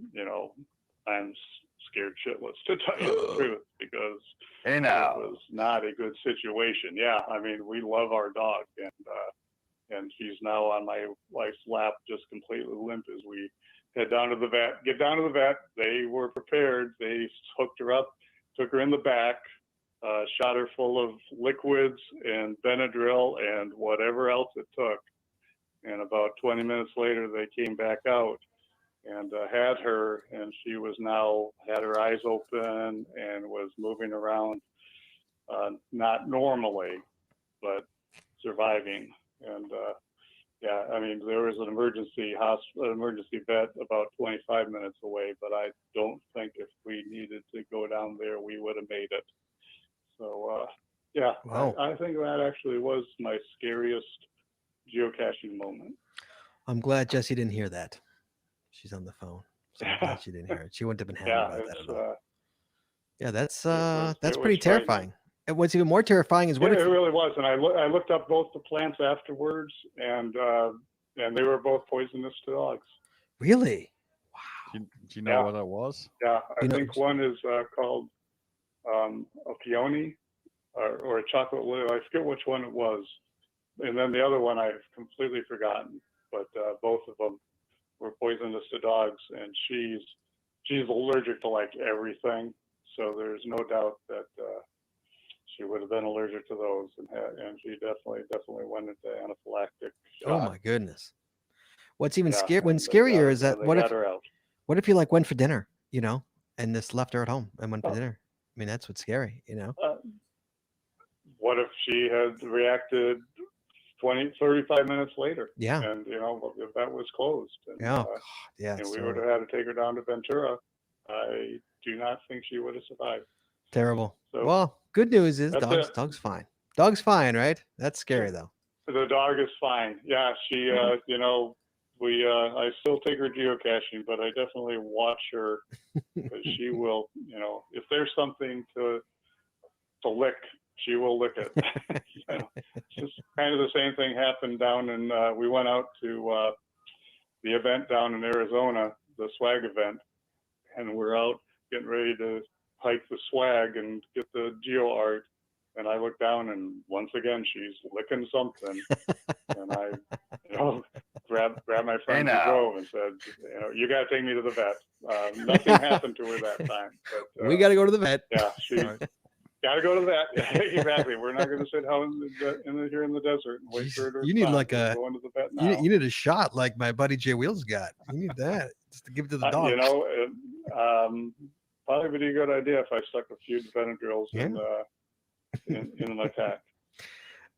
scared shitless, to tell you the truth, because it was not a good situation. Yeah, we love our dog, and she's now on my wife's lap, just completely limp as we head down to the vet. Get down to the vet. They were prepared. They hooked her up, took her in the back, shot her full of liquids and Benadryl and whatever else it took. And about 20 minutes later, they came back out and had her, and she was now had her eyes open and was moving around, not normally, but surviving. And there was an emergency vet about 25 minutes away, but I don't think if we needed to go down there, we would have made it. So wow. I think that actually was my scariest geocaching moment. I'm glad Jessie didn't hear that. She's on the phone. So I'm glad she didn't hear it. She wouldn't have been happy about that at all. Yeah, that's pretty terrifying. And what's even more terrifying is it really was. And I looked up both the plants afterwards, and they were both poisonous to dogs. Really? Wow. Do you know what it was? Yeah, I think one is called a peony or a chocolate lily. I forget which one it was. And then the other one I've completely forgotten. But both of them were poisonous to dogs, and she's allergic to like everything. So there's no doubt that she would have been allergic to those, and she definitely went into anaphylactic shock. Oh my goodness! What's even scarier is that what if you went for dinner, and just left her at home and went for dinner? That's what's scary, What if she had reacted 35 minutes later? Yeah. And if that was closed. And, and we would have had to take her down to Ventura. I do not think she would have survived. Terrible. So, well, good news is dog's fine. Dog's fine, right? That's scary though. The dog is fine. Yeah, she I still take her geocaching, but I definitely watch her because she will, if there's something to lick, she will lick it. It's just kind of the same thing happened down in, we went out to the event down in Arizona, the swag event, and we're out getting ready to hike the swag and get the geo art. And I look look down, and once again she's licking something, and I, grabbed my friend who drove and said, you got to take me to the vet. Nothing happened to her that time. But, we got to go to the vet. Yeah, she got to go to the vet. Exactly. We're not going to sit out here in the desert and wait for her to You need stop. like We're a going to the vet now. you need a shot like my buddy Jay Wheels got. You need that just to give it to the dog. Probably would be a good idea if I stuck a few Benadryls in my pack.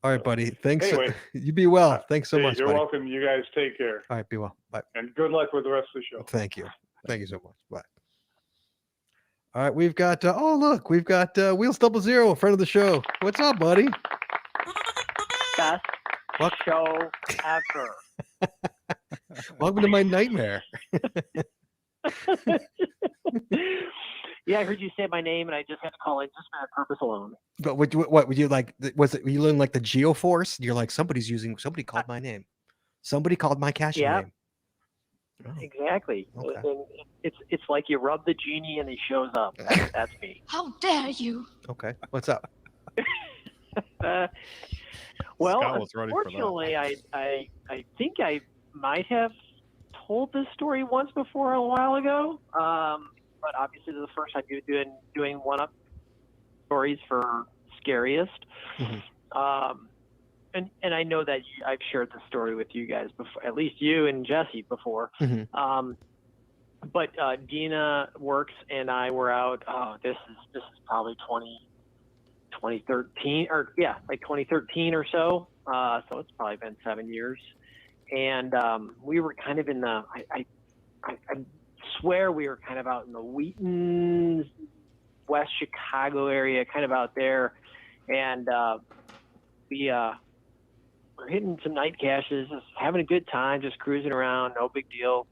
All right, buddy. Thanks. Anyway, you be well. Thanks so much. You're buddy. welcome. You guys take care. All right, be well. Bye. And good luck with the rest of the show. Thank you. Thank you so much. Bye. All right, we've got we've got Wheels 00, a friend of the show. What's up, buddy? Best show ever. Welcome to my nightmare. Yeah, I heard you say my name, and I just had to call in just for that purpose alone. But what would you like? Was it you learn like the Geoforce? You're like somebody called my name. Somebody called my caching name. Oh. Exactly. Okay. And it's like you rub the genie and he shows up. That's me. How dare you? Okay. What's up? Well, Scott was ready for that. unfortunately, I think I might have told this story once before a while ago. But obviously, this is the first time you're doing one-up stories for Scariest. Mm-hmm. And I know that I've shared the story with you guys before, at least you and Jesse before. Mm-hmm. But Dina Works and I were out. This is probably 2013 like 2013 or so. So it's probably been 7 years. And we were kind of in the I swear we were kind of out in the Wheaton, West Chicago area, kind of out there, and we're hitting some night caches, just having a good time, just cruising around, no big deal.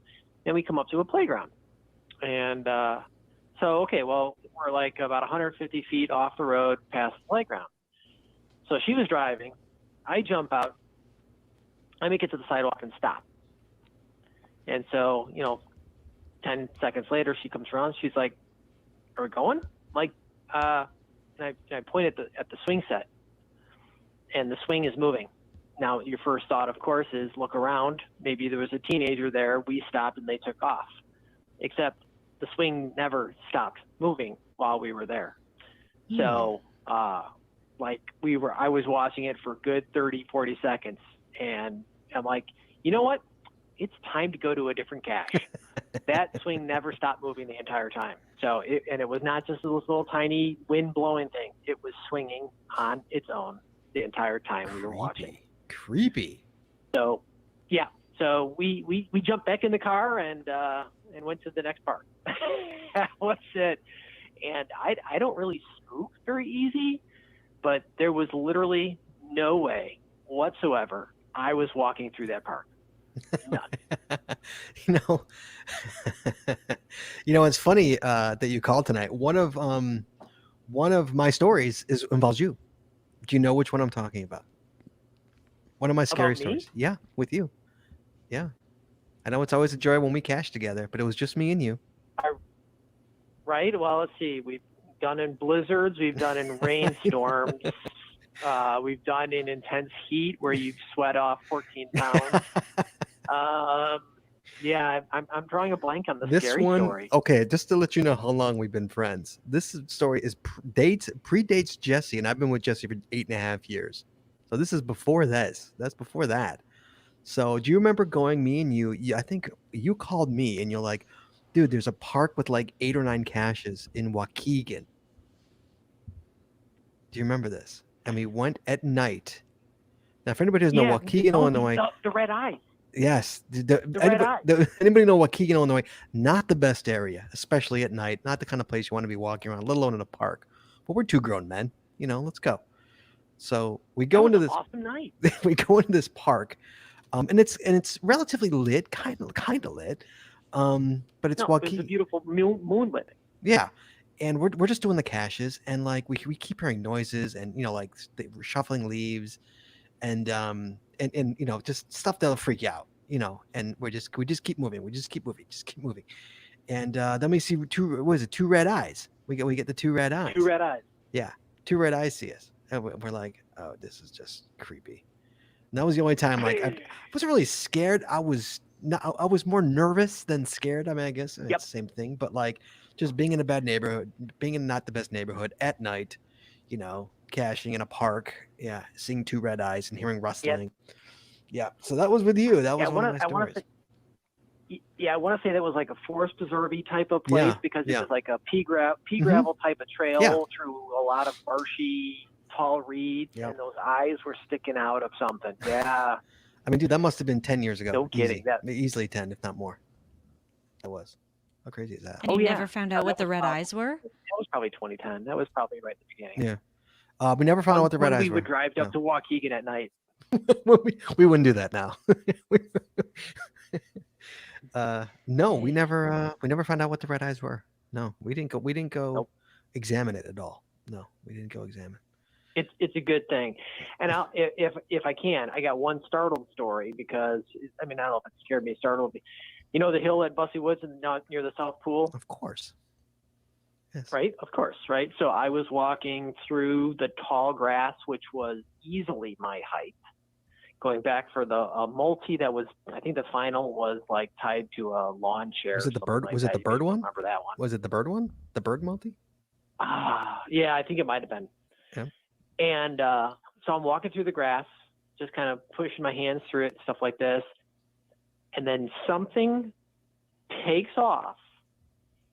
Then we come up to a playground, and we're like about 150 feet off the road past the playground. So she was driving, I jump out, I make it to the sidewalk and stop. And so, 10 seconds later, she comes around. She's like, "Are we going?" And I point at the swing set, and the swing is moving. Now, your first thought, of course, is look around. Maybe there was a teenager there. We stopped, and they took off. Except the swing never stopped moving while we were there. So, I was watching it for a good 30, 40 seconds, and I'm like, you know what? It's time to go to a different cache. That swing never stopped moving the entire time. So, it was not just this little tiny wind blowing thing. It was swinging on its own the entire time we were watching. Creepy. So, yeah. So we jumped back in the car and went to the next park. That was it. And I don't really spook very easy, but there was literally no way whatsoever I was walking through that park. None. It's funny that you called tonight. One of my stories involves you. Do you know which one I'm talking about? One of my scary stories. Yeah, with you. Yeah. I know it's always a joy when we cache together, but it was just me and you. Right? Well, let's see. We've done in blizzards. We've done in rainstorms. We've done in intense heat where you sweat off 14 pounds. Yeah, I'm drawing a blank on the scary story. Okay, just to let you know how long we've been friends. This story predates Jesse, and I've been with Jesse for 8.5 years. So this is before this. That's before that. So do you remember going, me and you? I think you called me, and you're like, dude, there's a park with like 8 or 9 caches in Waukegan. Do you remember this? And we went at night. Now, if anybody doesn't know Waukegan, Illinois. The red eye. Yes. Anybody know Waukegan, Illinois? Not the best area, especially at night. Not the kind of place you want to be walking around, let alone in a park. But we're 2 grown men. Let's go. So we go into this awesome night. We go into this park, and it's relatively lit, kind of lit. But it's Waukegan. It's a beautiful moonlit. Yeah. And we're just doing the caches, and like we keep hearing noises, and like we're shuffling leaves, and just stuff that'll freak you out, and we just keep moving, just keep moving, and then we see 2 red eyes. We get the 2 red eyes. 2 red eyes. Yeah, 2 red eyes see us, And we're like, oh, this is just creepy. And that was the only time, like, I wasn't really scared. I was not, I was more nervous than scared. I mean, I guess it's Yep. the same thing, but like just being in a bad neighborhood, being in not the best neighborhood at night, caching in a park. Yeah. Seeing two red eyes and hearing rustling. Yeah. So that was with you. That was one of my stories. I want to say that was like a forest preserve-y type of place because it was like a pea gravel type of trail through a lot of marshy, tall reeds, and those eyes were sticking out of something. Yeah. I mean, dude, that must have been 10 years ago. No kidding. Easily 10, if not more. That was. How crazy is that? And you never found out what the red eyes were? That was probably 2010. That was probably right at the beginning. Yeah. We never found out what the red eyes were. We would drive up to Waukegan at night. we wouldn't do that now. No, we never found out what the red eyes were. No, we didn't go examine it at all. No, we didn't go examine. It's a good thing. And if I can, I got one startled story because, I mean, I don't know if it scared me, startled me. You know the hill at Bussy Woods near the South Pool? Of course. Yes. Right? Of course, right? So I was walking through the tall grass, which was easily my height. Going back for the multi that was, I think the final was like tied to a lawn chair. Was it the bird? Like was it the bird one? Remember that one? Was it the bird one? The bird multi? Yeah, I think it might have been. Yeah. And so I'm walking through the grass, just kind of pushing my hands through it, stuff like this. And then something takes off.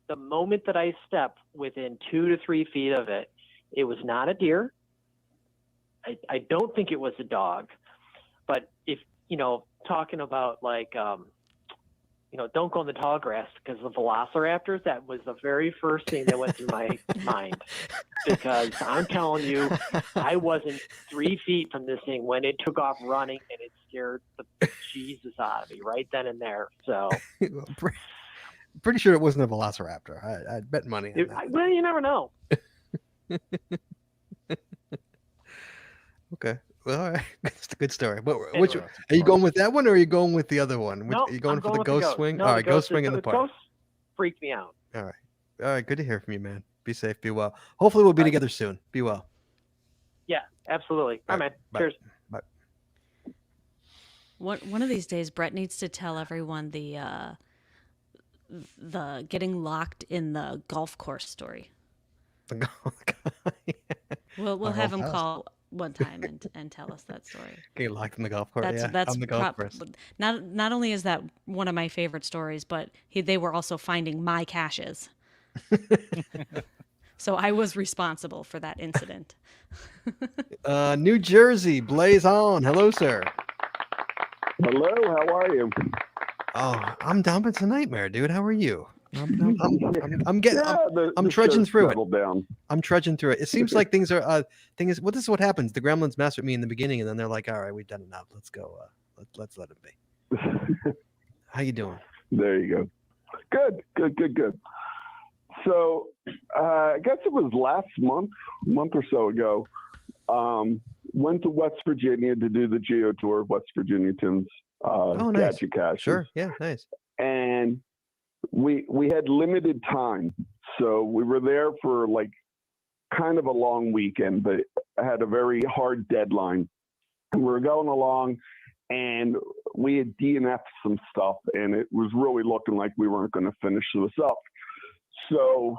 The moment that I step within 2 to 3 feet of it, it was not a deer. I don't think it was a dog. But if, talking about like, don't go in the tall grass because the velociraptors, that was the very first thing that went through my mind. Because I'm telling you, I wasn't 3 feet from this thing when it took off running, and it scared the Jesus out of me right then and there. So pretty sure it wasn't a velociraptor. I'd bet money on that. Well, you never know. Okay. Well, all right. It's a good story. Which are you going with that one, or are you going with the other one? No, are you going I'm for going the with ghost ghost. swing? No, All right, ghost swing in the the park. ghost freaked me out. All right. Good to hear from you, man. Be safe. Be well. Hopefully, we'll be together soon. Be well. Yeah, absolutely. All right, man. Bye. Cheers. Bye. One of these days, Brett needs to tell everyone the getting locked in the golf course story. We'll have him call one time and tell us that story. Getting locked in the golf course. That's on the golf course. Not only is that one of my favorite stories, but they were also finding my caches. So I was responsible for that incident. New Jersey, blaze on. Hello, sir. Hello, how are you? Oh, I'm down. It's a nightmare, dude. How are you? I'm trudging through it. Down. I'm trudging through it. It seems like things are this is what happens. The gremlins mess with me in the beginning, and then they're like, all right, we've done enough. Let's go. Let's let it be. How you doing? There you go. Good. So I guess it was last month or so ago. Went to West Virginia to do the Geo Tour of West Virginia Tim's nice. Gadget Cache. Sure. Yeah, nice. And we had limited time, so we were there for like kind of a long weekend, but I had a very hard deadline. And we were going along, and we had DNF'd some stuff, and it was really looking like we weren't going to finish this up. So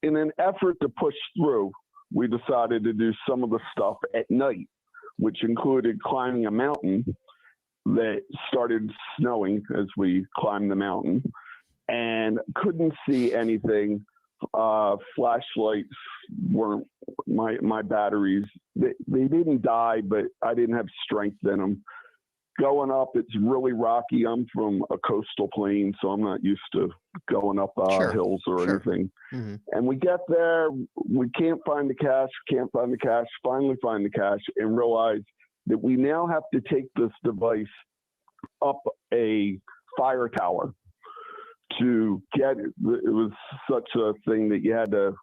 in an effort to push through, we decided to do some of the stuff at night, which included climbing a mountain that started snowing as we climbed the mountain, and couldn't see anything. Flashlights weren't my batteries. They didn't die, but I didn't have strength in them. Going up, it's really rocky. I'm from a coastal plain, so I'm not used to going up hills or anything. Mm-hmm. And we get there, we can't find the cache, finally find the cache, and realize that we now have to take this device up a fire tower to get it. It was such a thing that you had to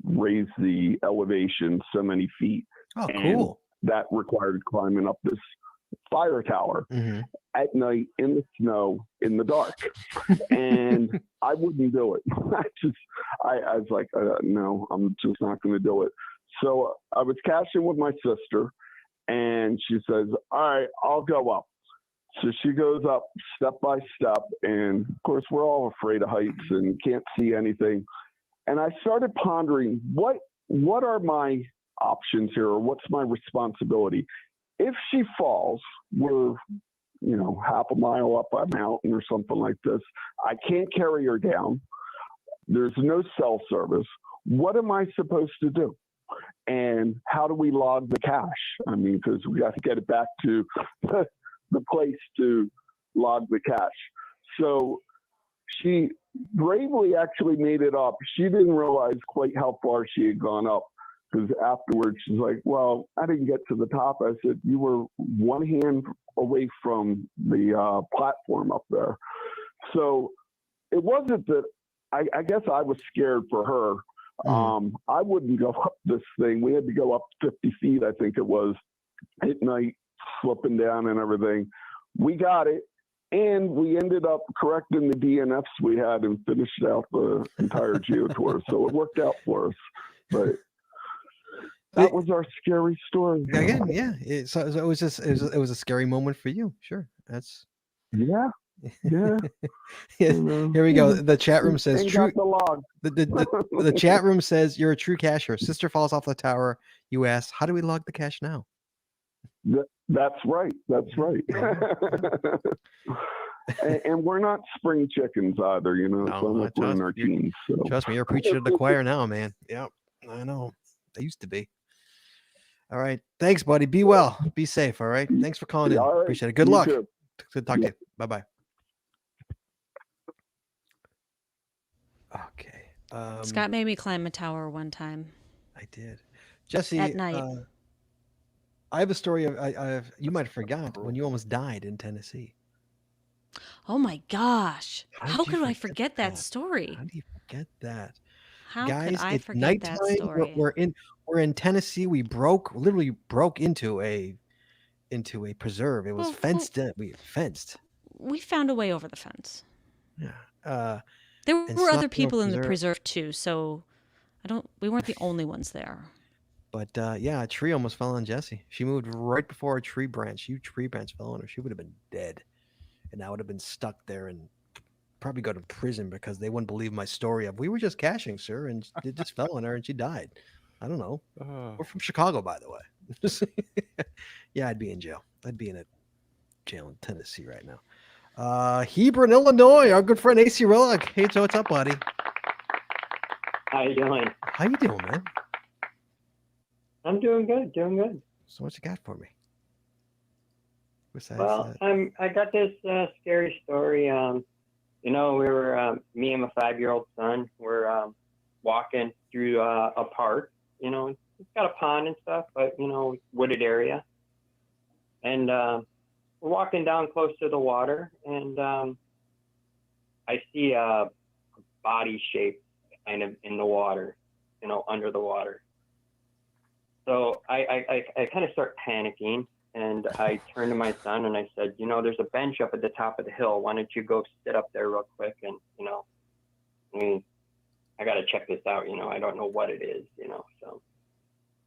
raise the elevation so many feet. Oh, and cool. That required climbing up this fire tower at night in the snow in the dark. And I wouldn't do it. I was like, no, I'm just not going to do it. So I was caching with my sister, and she says, all right, I'll go up. So she goes up step by step, and of course we're all afraid of heights and can't see anything. And I started pondering, what are my options here, or what's my responsibility? If she falls, we're, half a mile up a mountain or something like this. I can't carry her down. There's no cell service. What am I supposed to do? And how do we log the cache? I mean, because we got to get it back to the place to log the cache. So she bravely actually made it up. She didn't realize quite how far she had gone up, because afterwards she's like, well, I didn't get to the top. I said, you were one hand away from the platform up there. So it wasn't that, I guess I was scared for her. I wouldn't go up this thing. We had to go up 50 feet, I think it was, at night, slipping down and everything. We got it, and we ended up correcting the DNFs we had and finished out the entire geotour. So it worked out for us. But that was our scary story. Again, yeah. So it was a scary moment for you. Sure, that's yeah. Yeah. Here we go. The chat room says true. The log. The chat room says you're a true cacher. Sister falls off the tower. You ask, how do we log the cache now? That's right. That's right. and we're not spring chickens either, so we're in our teens. So. Trust me, you're preaching to the choir now, man. Yep, I know. I used to be. All right. Thanks, buddy. Be well. Be safe. All right. Thanks for calling in. Right. Appreciate it. Good luck. Good to talk to you. Bye-bye. Okay. Scott made me climb a tower one time. I did. Jesse, at night. I have a story of you might have forgot when you almost died in Tennessee. Oh my gosh. How could I forget that story? How do you forget that? How Guys, could I it's forget nighttime. that story? We're in Tennessee. We literally broke into a preserve. It was fenced in. We fenced. We found a way over the fence. Yeah. There were other people in the preserve too, so we weren't the only ones there. But yeah, a tree almost fell on Jessie. She moved right before a tree branch. Huge tree branch fell on her. She would have been dead. And I would have been stuck there and probably go to prison because they wouldn't believe my story of, we were just caching, sir, and it just fell on her and she died. I don't know. We're from Chicago, by the way. Yeah, I'd be in jail. I'd be in a jail in Tennessee right now. Hebron, Illinois, our good friend AC Rillock. Hey, so what's up, buddy? How you doing? How you doing, man? I'm doing good, So what you got for me? Besides, I got this scary story. We were me and my 5-year-old son were walking through a park. It's got a pond and stuff, but wooded area. And we're walking down close to the water, and I see a body shape kind of in the water, under the water. So I kind of start panicking, and I turned to my son and I said, there's a bench up at the top of the hill. Why don't you go sit up there real quick? And, I got to check this out. I don't know what it is, So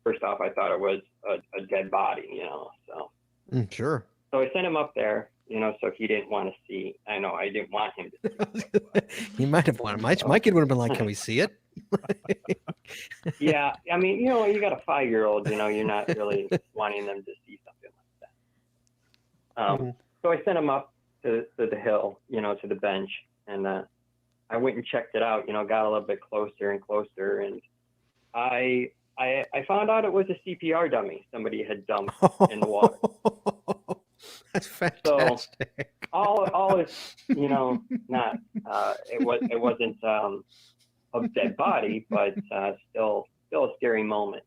first off, I thought it was a dead body, so. Sure. So I sent him up there, so he didn't want to see. I know I didn't want him to see. He might have wanted. My kid would have been like, can we see it? Yeah. I mean, you got a 5-year-old, you're not really wanting them to see something like that. So I sent him up to the hill, to the bench, and I went and checked it out, got a little bit closer and closer, and I found out it was a CPR dummy somebody had dumped in the water. That's fantastic. So all is, not it wasn't a dead body, but still a scary moment.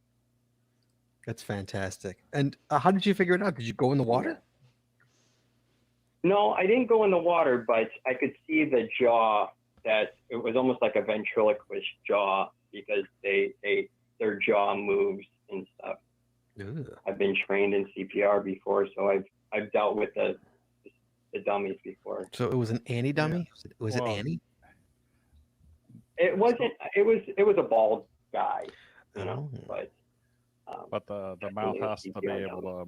That's fantastic. And how did you figure it out? Did you go in the water? No, I didn't go in the water, but I could see the jaw. That it was almost like a ventriloquist jaw because their jaw moves and stuff. Ugh. I've been trained in CPR before, so I've dealt with the dummies before. So it was an Annie dummy? Yeah. Was it Annie? It wasn't. It was a bald guy, but But the mouth has to be able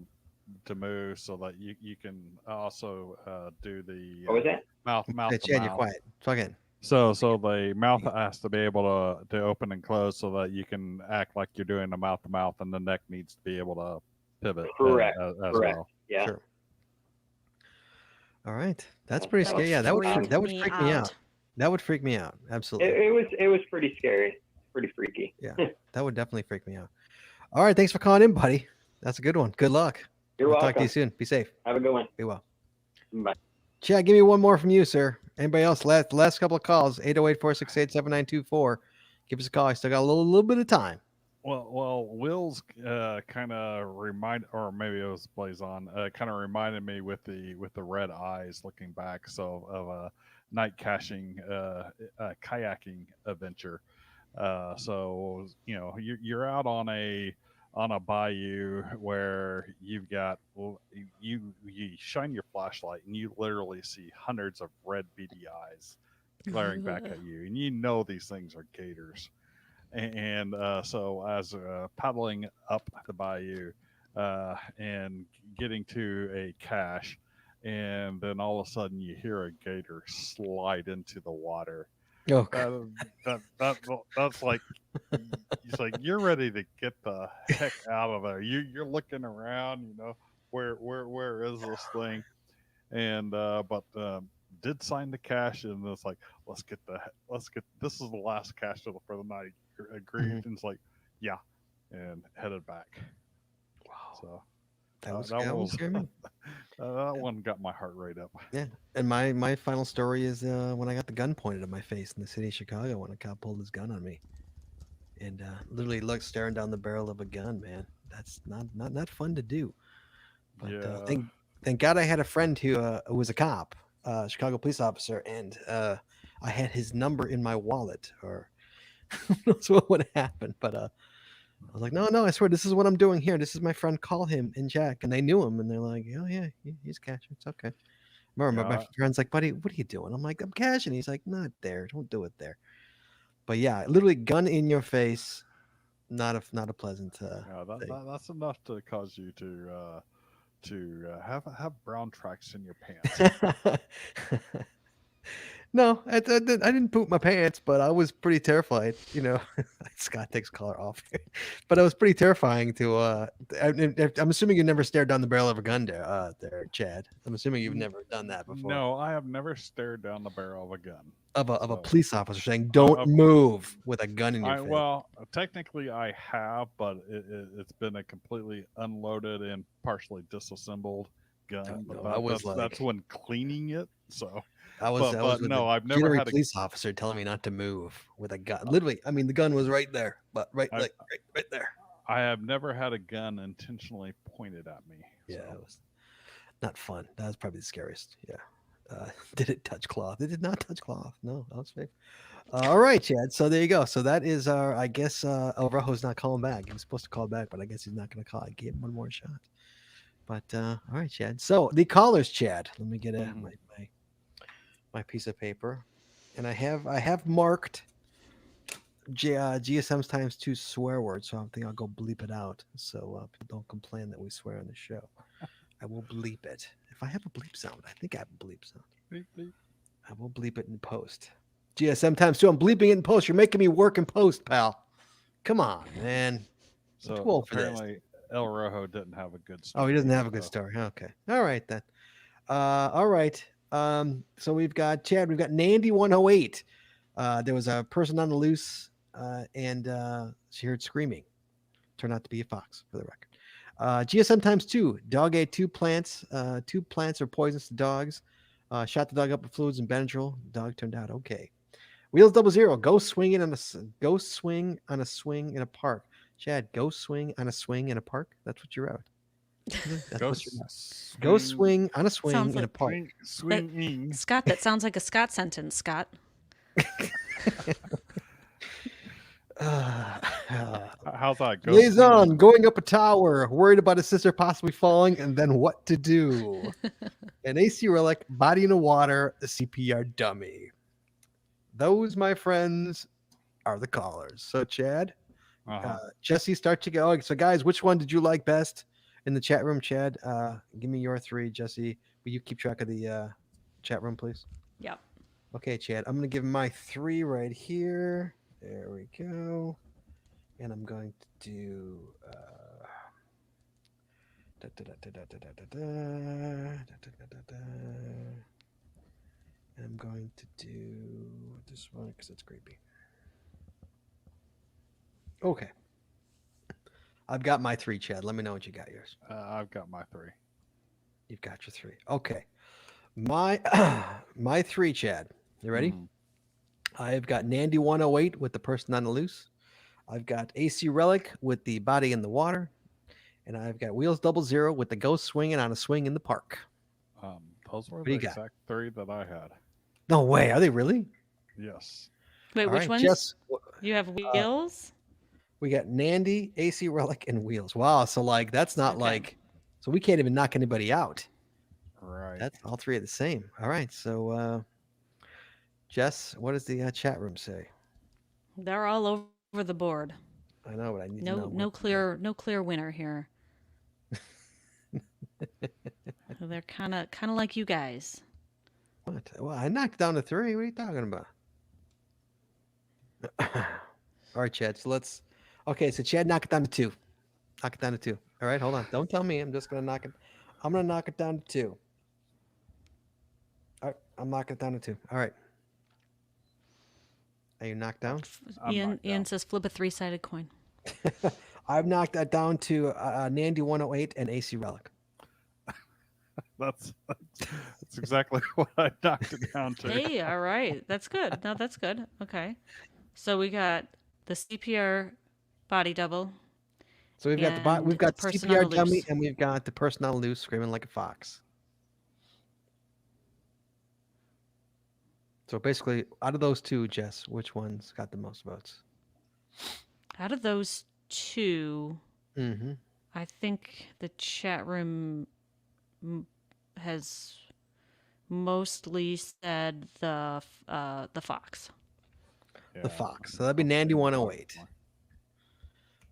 to move so that you can also do the What was that? mouth Hey, to Chad, you're mouth. quiet. Talk in. So the mouth has to be able to open and close so that you can act like you're doing a mouth to mouth, and the neck needs to be able to pivot Correct. as Correct. well. Yeah. Sure. All right. That's pretty That would scary. Yeah, that would freak freak me me out. out. That would freak me out. Absolutely. It was pretty scary, pretty freaky. Yeah, that would definitely freak me out. All right, thanks for calling in, buddy. That's a good one. Good luck. You're I'll welcome. talk to you soon. Be safe. Have a good one. Be well. Bye. Chad, give me one more from you, sir. Anybody else? Last couple of calls. 808-468-7924. Give us a call. I still got a little bit of time. Well, Will's kind of or maybe it was Blazon, kind of reminded me with the red eyes looking back, so of a night caching, kayaking adventure. So you're out on a bayou where you've got you shine your flashlight and you literally see hundreds of red beady eyes glaring back at you, and you know these things are gators. And so as paddling up the bayou and getting to a cache, and then all of a sudden you hear a gator slide into the water. Okay. That's like, it's like you're ready to get the heck out of there. You're looking around, where is this thing? And but did sign the cache, and it's like, let's get this is the last cache for the night. Agreed. Mhm. And it's like, yeah, and headed back. Wow. So That was scary. that one got my heart rate up. Yeah. And my final story is when I got the gun pointed at my face in the city of Chicago when a cop pulled his gun on me. And literally looked staring down the barrel of a gun, man. That's not fun to do. But Yeah. thank God I had a friend who was a cop, Chicago police officer, and I had his number in my wallet, or who knows what would happen. But I was like, no, I swear, this is what I'm doing here. This is my friend. Call him and Jack. And they knew him, and they're like, oh yeah, he's cashing. It's okay. Remember, my Yeah. friend's like, buddy, what are you doing? I'm like, I'm cashing. He's like, not there. Don't do it there. But yeah, literally gun in your face. Not a pleasant Yeah, thing. that's enough to cause you to have brown tracks in your pants. No, I didn't poop my pants, but I was pretty terrified. Scott takes collar off, but it was pretty terrifying to. I'm assuming you never stared down the barrel of a gun there, Chad. I'm assuming you've never done that before. No, I have never stared down the barrel of a gun. Of a police officer saying, "Don't move with a gun in your face." Well, technically I have, but it's been a completely unloaded and partially disassembled gun. No, But that's when cleaning it. So I was with no, a I've never jittery had a police officer telling me not to move with a gun. Literally, I mean, the gun was right there, but right there. I have never had a gun intentionally pointed at me. Yeah, so. it was not fun. That was probably the scariest. Yeah. Did it touch cloth? It did not touch cloth. No, that was fake. All right, Chad. So there you go. So that is our, I guess, El Rojo's not calling back. He was supposed to call back, but I guess he's not going to call. I gave him one more shot. But all right, Chad. So the callers, Chad. Let me get my piece of paper, and I have marked GSM's times 2 swear words, so I think I'll go bleep it out, so people don't complain that we swear on the show. I will bleep it. If I have a bleep sound, I think I have a bleep sound. Bleep, bleep. I will bleep it in post. GSM times 2. I'm bleeping it in post. You're making me work in post, pal. Come on, man. So too old for this. apparently El Rojo didn't have a good story. Oh, he doesn't have a good story. Okay. All right then. All right. So we've got Chad. We've got Nandy 108. There was a person on the loose, and she heard screaming. Turned out to be a fox, for the record. GSM times 2. Dog ate 2 plants. 2 plants are poisonous to dogs. Shot the dog up with fluids and Benadryl. Dog turned out okay. Wheels 00. Go swing on a swing in a park. Chad, go swing on a swing in a park. That's what you wrote. Go swing on a swing Sounds in a like- park. Swinging. Scott, that sounds like a Scott sentence, Scott. How's that? Go Liaison, going up a tower, worried about his sister possibly falling, and then what to do. An AC relic, body in the water, a CPR dummy. Those, my friends, are the callers. So, Chad, Jesse, start to go. So, guys, which one did you like best in the chat room, Chad? Give me your 3, Jesse. Will you keep track of the chat room, please? Yep. Okay, Chad. I'm going to give my 3 right here. There we go. And I'm going to do. And I'm going to do this one because it's creepy. Okay. I've got my 3, Chad. Let me know what you got yours. I've got my 3. You've got your 3. Okay. My 3, Chad. You ready? I've got Nandy 108 with the person on the loose. I've got AC Relic with the body in the water. And I've got Wheels 00 with the ghost swinging on a swing in the park. Those were What the do you got? exact 3 that I had. No way. Are they really? Yes. Wait, All which right, ones? Jess, You have Wheels? we got Nandy, AC Relic, and Wheels. Wow. So, like, that's not like, so we can't even knock anybody out. Right. That's all 3 are the same. All right. So, Jess, what does the chat room say? They're all over the board. I know, but I need to know. No clear winner here. They're kind of like you guys. What? Well, I knocked it down to 3. What are you talking about? All right, Chad. So let's. Okay, so Chad, knock it down to 2. Knock it down to 2. All right, hold on. Don't tell me. I'm just gonna knock it. I'm gonna knock it down to 2. All right, I'm knocking it down to 2. All right. Are you knocked down? Ian says flip a 3-sided coin. I've knocked that down to Nandy 108 and AC Relic. That's exactly what I knocked it down to. Hey, all right. That's good. No, that's good. Okay. So we got the CPR body double. So we've got the person on CPR the dummy loose. and we've got the person on the loose screaming like a fox. So basically, out of those 2, Jess, which one's got the most votes? Out of those 2, Mm-hmm. I think the chat room has mostly said the fox. The fox. So that'd be Nandy 108.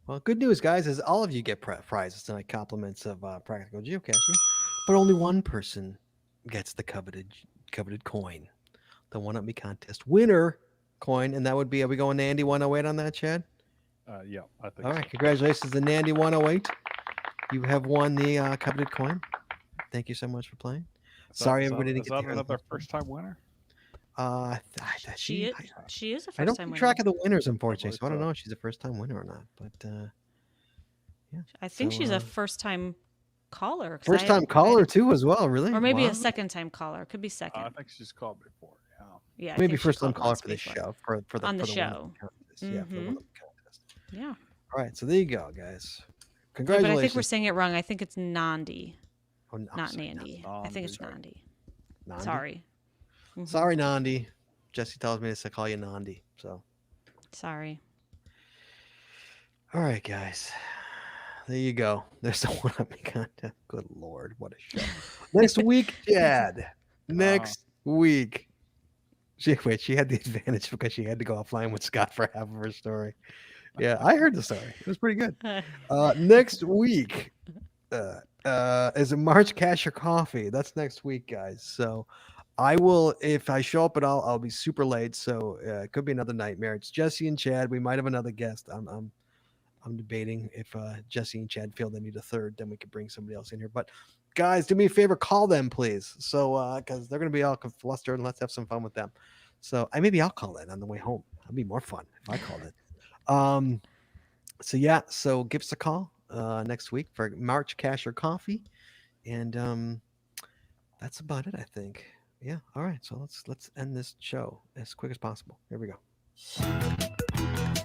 Well, good news, guys, is all of you get prizes tonight, compliments of practical geocaching, but only one person gets the coveted coin, the One Up Me contest winner coin, and that would be. Are we going Nandy 108 on that, Chad? Yeah, I think. All right, congratulations to Nandy 108. You have won the coveted coin. Thank you so much for playing. Sorry, everybody didn't get to hear another first-time winner? She is a I first-time don't winner. keep track of the winners, unfortunately, so I don't know if she's a first-time winner or not. But yeah, I think she's a first-time caller. First-time caller too, as well. Really, or maybe Wow. a second-time caller. Could be second. I think she's called before. Yeah. I Maybe think she first-time called caller once for this before. show for the on the for show. contest. Yeah, for the One Up Me contest. Yeah. All right, so there you go, guys. Yeah, but Congratulations. I think we're saying it wrong. I think it's Nandi, Oh, no, not sorry, Nandy. Nandi. I think it's Nandi. Nandi? Sorry. Mhm. Sorry, Nandi. Jesse tells me to call you Nandi. So, Sorry. all right, guys. There you go. There's the One Up Me contest. Good Lord, what a show. Next week, Chad. Next week. She had the advantage because she had to go offline with Scott for half of her story. Yeah, I heard the story. It was pretty good. Next week is a March Cash or Coffee. That's next week, guys. So I will, if I show up at all, I'll be super late. So it could be another nightmare. It's Jesse and Chad. We might have another guest. I'm debating if Jesse and Chad feel they need a third, then we could bring somebody else in here. But guys, do me a favor, call them, please. So because they're gonna be all flustered, and let's have some fun with them. So maybe I'll call in on the way home. That'd be more fun if I called it. So yeah, so give us a call next week for March Cash or Coffee, and that's about it, I think. Yeah. All right. So let's end this show as quick as possible. Here we go.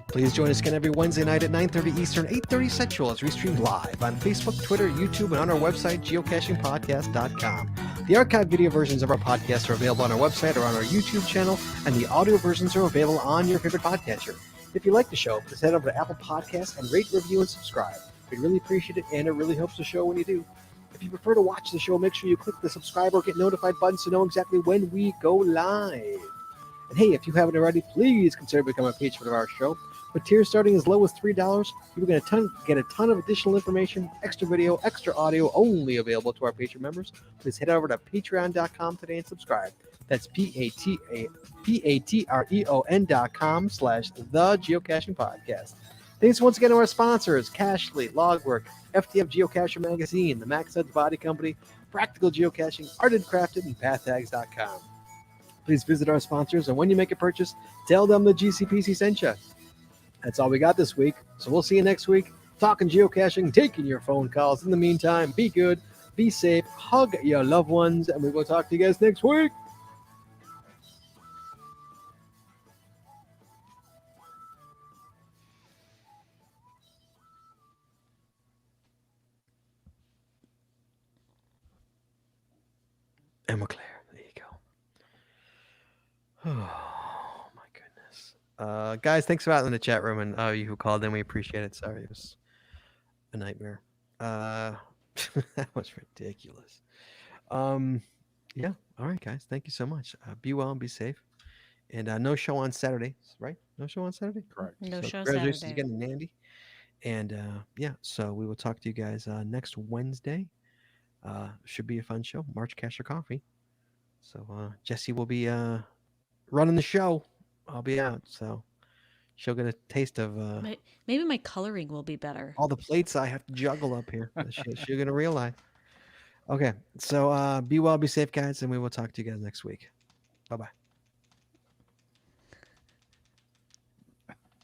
Please join us again every Wednesday night at 9:30 Eastern, 8:30 Central as we stream live on Facebook, Twitter, YouTube, and on our website, geocachingpodcast.com. The archived video versions of our podcasts are available on our website or on our YouTube channel, and the audio versions are available on your favorite podcatcher. If you like the show, please head over to Apple Podcasts and rate, review, and subscribe. We'd really appreciate it, and it really helps the show when you do. If you prefer to watch the show, make sure you click the subscribe or get notified buttons to know exactly when we go live. And hey, if you haven't already, please consider becoming a patron of our show. With tiers starting as low as $3, you will get a ton of additional information, extra video, extra audio, only available to our Patreon members. Please head over to patreon.com today and subscribe. That's patreon.com/the Geocaching Podcast. Thanks once again to our sponsors, Cashly, Logwork, FTF Geocacher Magazine, the Max Edge Body Company, Practical Geocaching, Art and Crafted, and PathTags.com. Please visit our sponsors, and when you make a purchase, tell them the GCPC sent you. That's all we got this week, so we'll see you next week. Talking geocaching, taking your phone calls. In the meantime, be good, be safe, hug your loved ones, and we will talk to you guys next week. Emma Claire, there you go. Oh my goodness, guys! Thanks for out in the chat room, and you who called in, we appreciate it. Sorry, it was a nightmare. That was ridiculous. Yeah. All right, guys. Thank you so much. Be well and be safe. And no show on Saturday, right? No show on Saturday. Correct. No So show congratulations Saturday. again, Nandy. And yeah, so we will talk to you guys next Wednesday. Should be a fun show. March Cash or Coffee. So Jesse will be running the show. I'll be out, so she'll get a taste of Maybe my coloring will be better. all the plates I have to juggle up here. She's gonna realize. Okay, so be well, be safe, guys, and we will talk to you guys next week. Bye bye.